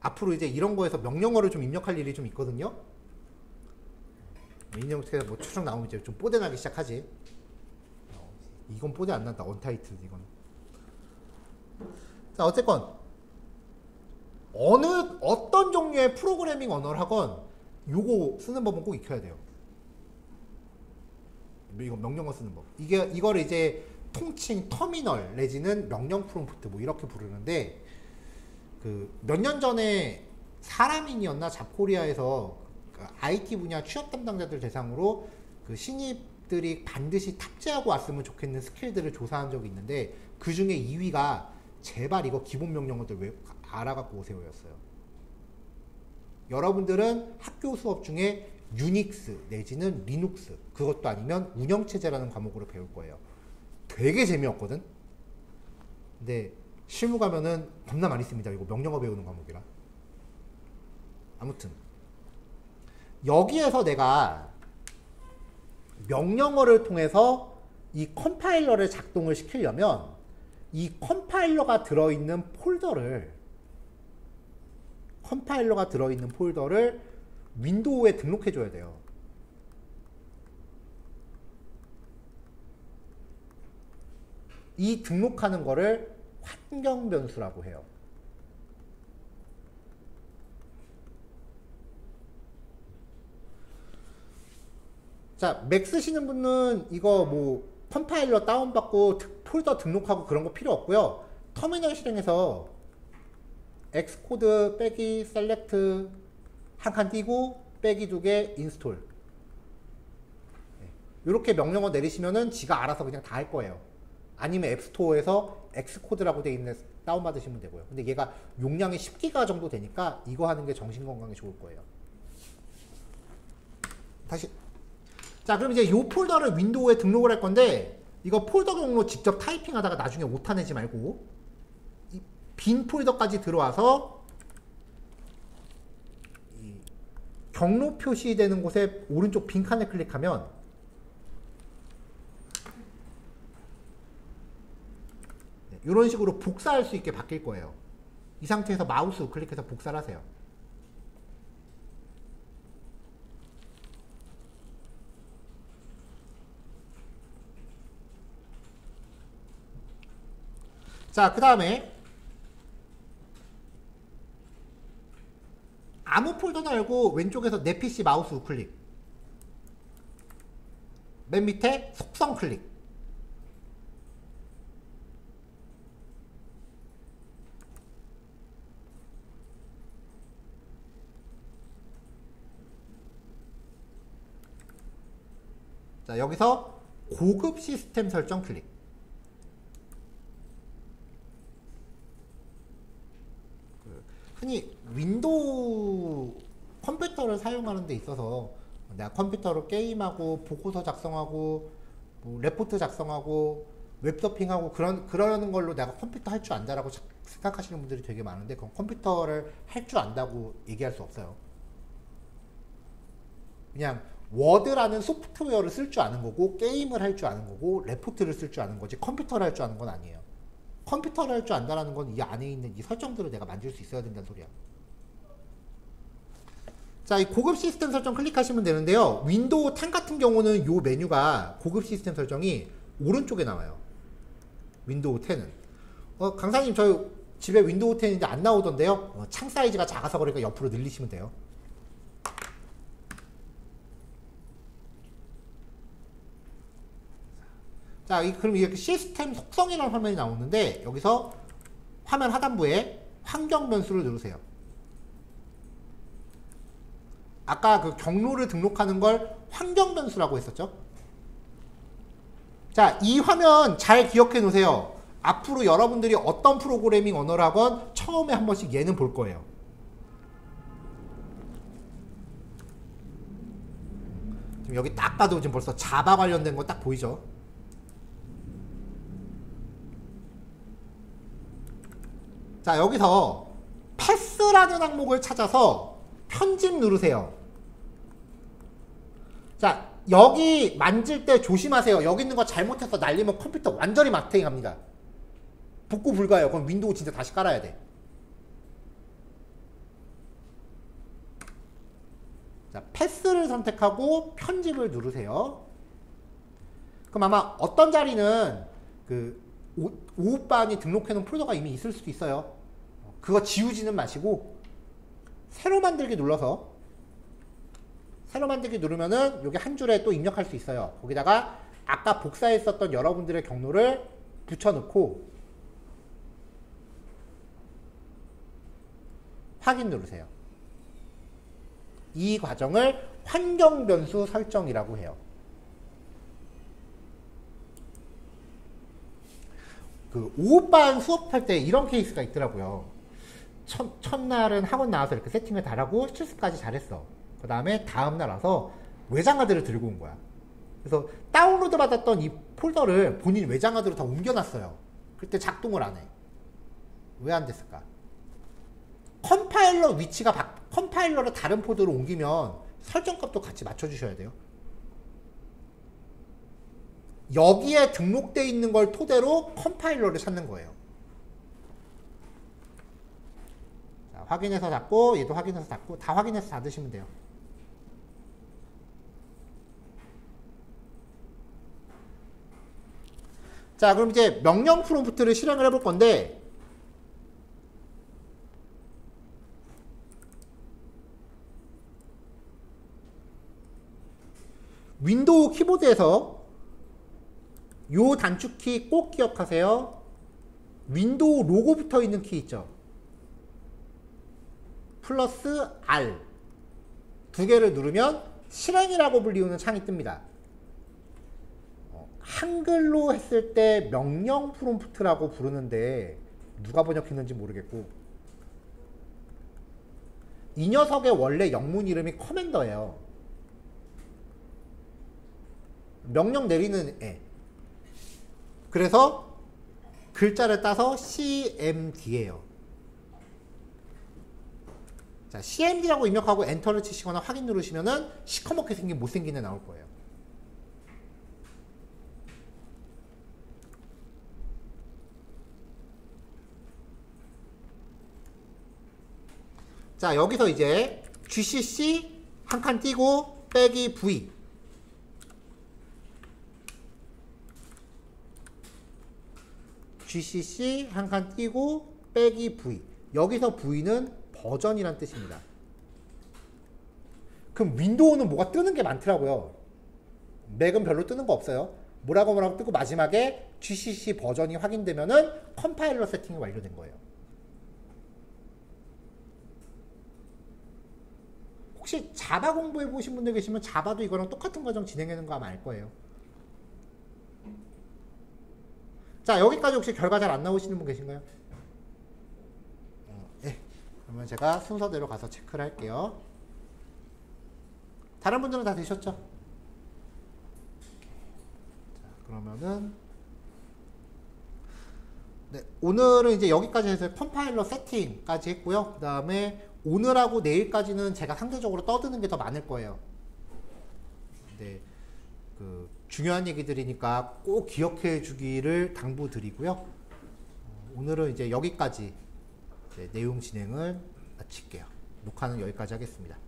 앞으로 이제 이런 거에서 명령어를 좀 입력할 일이 좀 있거든요. 인형체가 뭐 추적 나오면 이제 좀 뽀대나기 시작하지. 이건 뽀대 안 난다. 언타이틀 이건. 자, 어쨌건 어떤 종류의 프로그래밍 언어를 하건 요거 쓰는 법은 꼭 익혀야 돼요. 이거 명령어 쓰는 법. 이거를 이제 통칭 터미널 내지는 명령 프롬프트 뭐 이렇게 부르는데, 그 몇 년 전에 사람인이었나 잡코리아에서 그 IT 분야 취업 담당자들 대상으로 그 신입들이 반드시 탑재하고 왔으면 좋겠는 스킬들을 조사한 적이 있는데, 그 중에 2위가 제발 이거 기본 명령어들 왜 알아갖고 오세요였어요. 여러분들은 학교 수업 중에 유닉스 내지는 리눅스, 그것도 아니면 운영체제라는 과목으로 배울 거예요. 되게 재미없거든. 근데 실무 가면은 겁나 많이 씁니다. 이거 명령어 배우는 과목이라. 아무튼 여기에서 내가 명령어를 통해서 이 컴파일러를 작동을 시키려면 이 컴파일러가 들어있는 폴더를 윈도우에 등록해 줘야 돼요. 이 등록하는 거를 환경 변수라고 해요. 자, 맥 쓰시는 분은 이거 뭐 컴파일러 다운받고 폴더 등록하고 그런 거 필요 없고요. 터미널 실행해서 엑스코드 빼기 셀렉트 한 칸 띄고 빼기 2개 인스톨, 이렇게 명령어 내리시면은 지가 알아서 그냥 다 할 거예요. 아니면 앱스토어에서 엑스코드라고 되어 있는 다운받으시면 되고요. 근데 얘가 용량이 10기가 정도 되니까 이거 하는 게 정신건강에 좋을 거예요. 다시. 자, 그럼 이제 이 폴더를 윈도우에 등록을 할 건데, 이거 폴더 경로 직접 타이핑 하다가 나중에 오타 내지 말고 이 빈 폴더까지 들어와서 이 경로 표시되는 곳에 오른쪽 빈 칸을 클릭하면 이런 식으로 복사할 수 있게 바뀔 거예요. 이 상태에서 마우스 우클릭해서 복사를 하세요. 자, 그 다음에 아무 폴더나 열고 왼쪽에서 내 PC 마우스 우클릭, 맨 밑에 속성 클릭, 자, 여기서 고급 시스템 설정 클릭. 흔히 윈도우 컴퓨터를 사용하는 데 있어서 내가 컴퓨터로 게임하고 보고서 작성하고 뭐 레포트 작성하고 웹서핑하고 그러는 걸로 내가 컴퓨터 할 줄 안다라고 생각하시는 분들이 되게 많은데, 그건 컴퓨터를 할 줄 안다고 얘기할 수 없어요. 그냥 워드라는 소프트웨어를 쓸 줄 아는 거고 게임을 할 줄 아는 거고 레포트를 쓸 줄 아는 거지 컴퓨터를 할 줄 아는 건 아니에요. 컴퓨터를 할 줄 안다라는 건 이 안에 있는 이 설정들을 내가 만질 수 있어야 된다는 소리야. 자, 이 고급 시스템 설정 클릭하시면 되는데요. 윈도우 10 같은 경우는 이 메뉴가 고급 시스템 설정이 오른쪽에 나와요. 윈도우 10은. 강사님 저희 집에 윈도우 10인데 안 나오던데요. 창 사이즈가 작아서 그러니까 옆으로 늘리시면 돼요. 자, 그럼 이렇게 시스템 속성이라는 화면이 나오는데 여기서 화면 하단부에 환경 변수를 누르세요. 아까 그 경로를 등록하는 걸 환경 변수라고 했었죠. 자, 이 화면 잘 기억해 놓으세요. 앞으로 여러분들이 어떤 프로그래밍 언어를 하건 처음에 한 번씩 얘는 볼 거예요. 지금 여기 딱 봐도 지금 벌써 자바 관련된 거 딱 보이죠? 자, 여기서 패스라는 항목을 찾아서 편집 누르세요. 자, 여기 만질 때 조심하세요. 여기 있는 거 잘못해서 날리면 컴퓨터 완전히 마탱이 갑니다. 복구 불가해요. 그럼 윈도우 진짜 다시 깔아야 돼. 자, 패스를 선택하고 편집을 누르세요. 그럼 아마 어떤 자리는 그 오후반이 등록해놓은 폴더가 이미 있을 수도 있어요. 그거 지우지는 마시고 새로 만들기 눌러서 새로 만들기 누르면은 여기 한 줄에 또 입력할 수 있어요. 거기다가 아까 복사했었던 여러분들의 경로를 붙여넣고 확인 누르세요. 이 과정을 환경 변수 설정이라고 해요. 그 오후반 수업할 때 이런 케이스가 있더라고요. 첫날은 학원 나와서 이렇게 세팅을 잘하고 실습까지 잘했어. 그 다음에 다음날 와서 외장하드를 들고 온 거야. 그래서 다운로드 받았던 이 폴더를 본인 외장하드로 다 옮겨놨어요. 그때 작동을 안 해. 왜 안 됐을까? 컴파일러 위치가 컴파일러를 다른 폴더로 옮기면 설정값도 같이 맞춰주셔야 돼요. 여기에 등록되어 있는 걸 토대로 컴파일러를 찾는 거예요. 자, 확인해서 닫고 얘도 확인해서 닫고 다 확인해서 닫으시면 돼요. 자, 그럼 이제 명령 프롬프트를 실행을 해볼 건데 윈도우 키보드에서 요 단축키 꼭 기억하세요. 윈도우 로고 붙어 있는 키 있죠. 플러스 R 두 개를 누르면 실행이라고 불리우는 창이 뜹니다. 한글로 했을 때 명령 프롬프트라고 부르는데 누가 번역했는지 모르겠고 이 녀석의 원래 영문 이름이 커맨더예요. 명령 내리는 애. 그래서 글자를 따서 CMD예요. 자, CMD라고 입력하고 엔터를 치시거나 확인 누르시면은 시커멓게 생긴 못생긴 애 나올 거예요. 자, 여기서 이제 GCC 한 칸 띄고 빼기 V GCC 한 칸 띄고 빼기 V 여기서 V는 버전이란 뜻입니다. 그럼 윈도우는 뭐가 뜨는 게 많더라고요. 맥은 별로 뜨는 거 없어요. 뭐라고 뜨고 마지막에 GCC 버전이 확인되면은 컴파일러 세팅이 완료된 거예요. 혹시 자바 공부해 보신 분들 계시면 자바도 이거랑 똑같은 과정 진행하는 거 아마 알 거예요. 자, 여기까지 혹시 결과 잘 안 나오시는 분 계신가요? 네. 그러면 제가 순서대로 가서 체크를 할게요. 다른 분들은 다 되셨죠? 자, 그러면은 네, 오늘은 이제 여기까지 해서 컴파일러 세팅까지 했고요. 그 다음에 오늘하고 내일까지는 제가 상대적으로 떠드는 게 더 많을 거예요. 네, 그 중요한 얘기들이니까 꼭 기억해 주기를 당부드리고요. 오늘은 이제 여기까지 내용 진행을 마칠게요. 녹화는 여기까지 하겠습니다.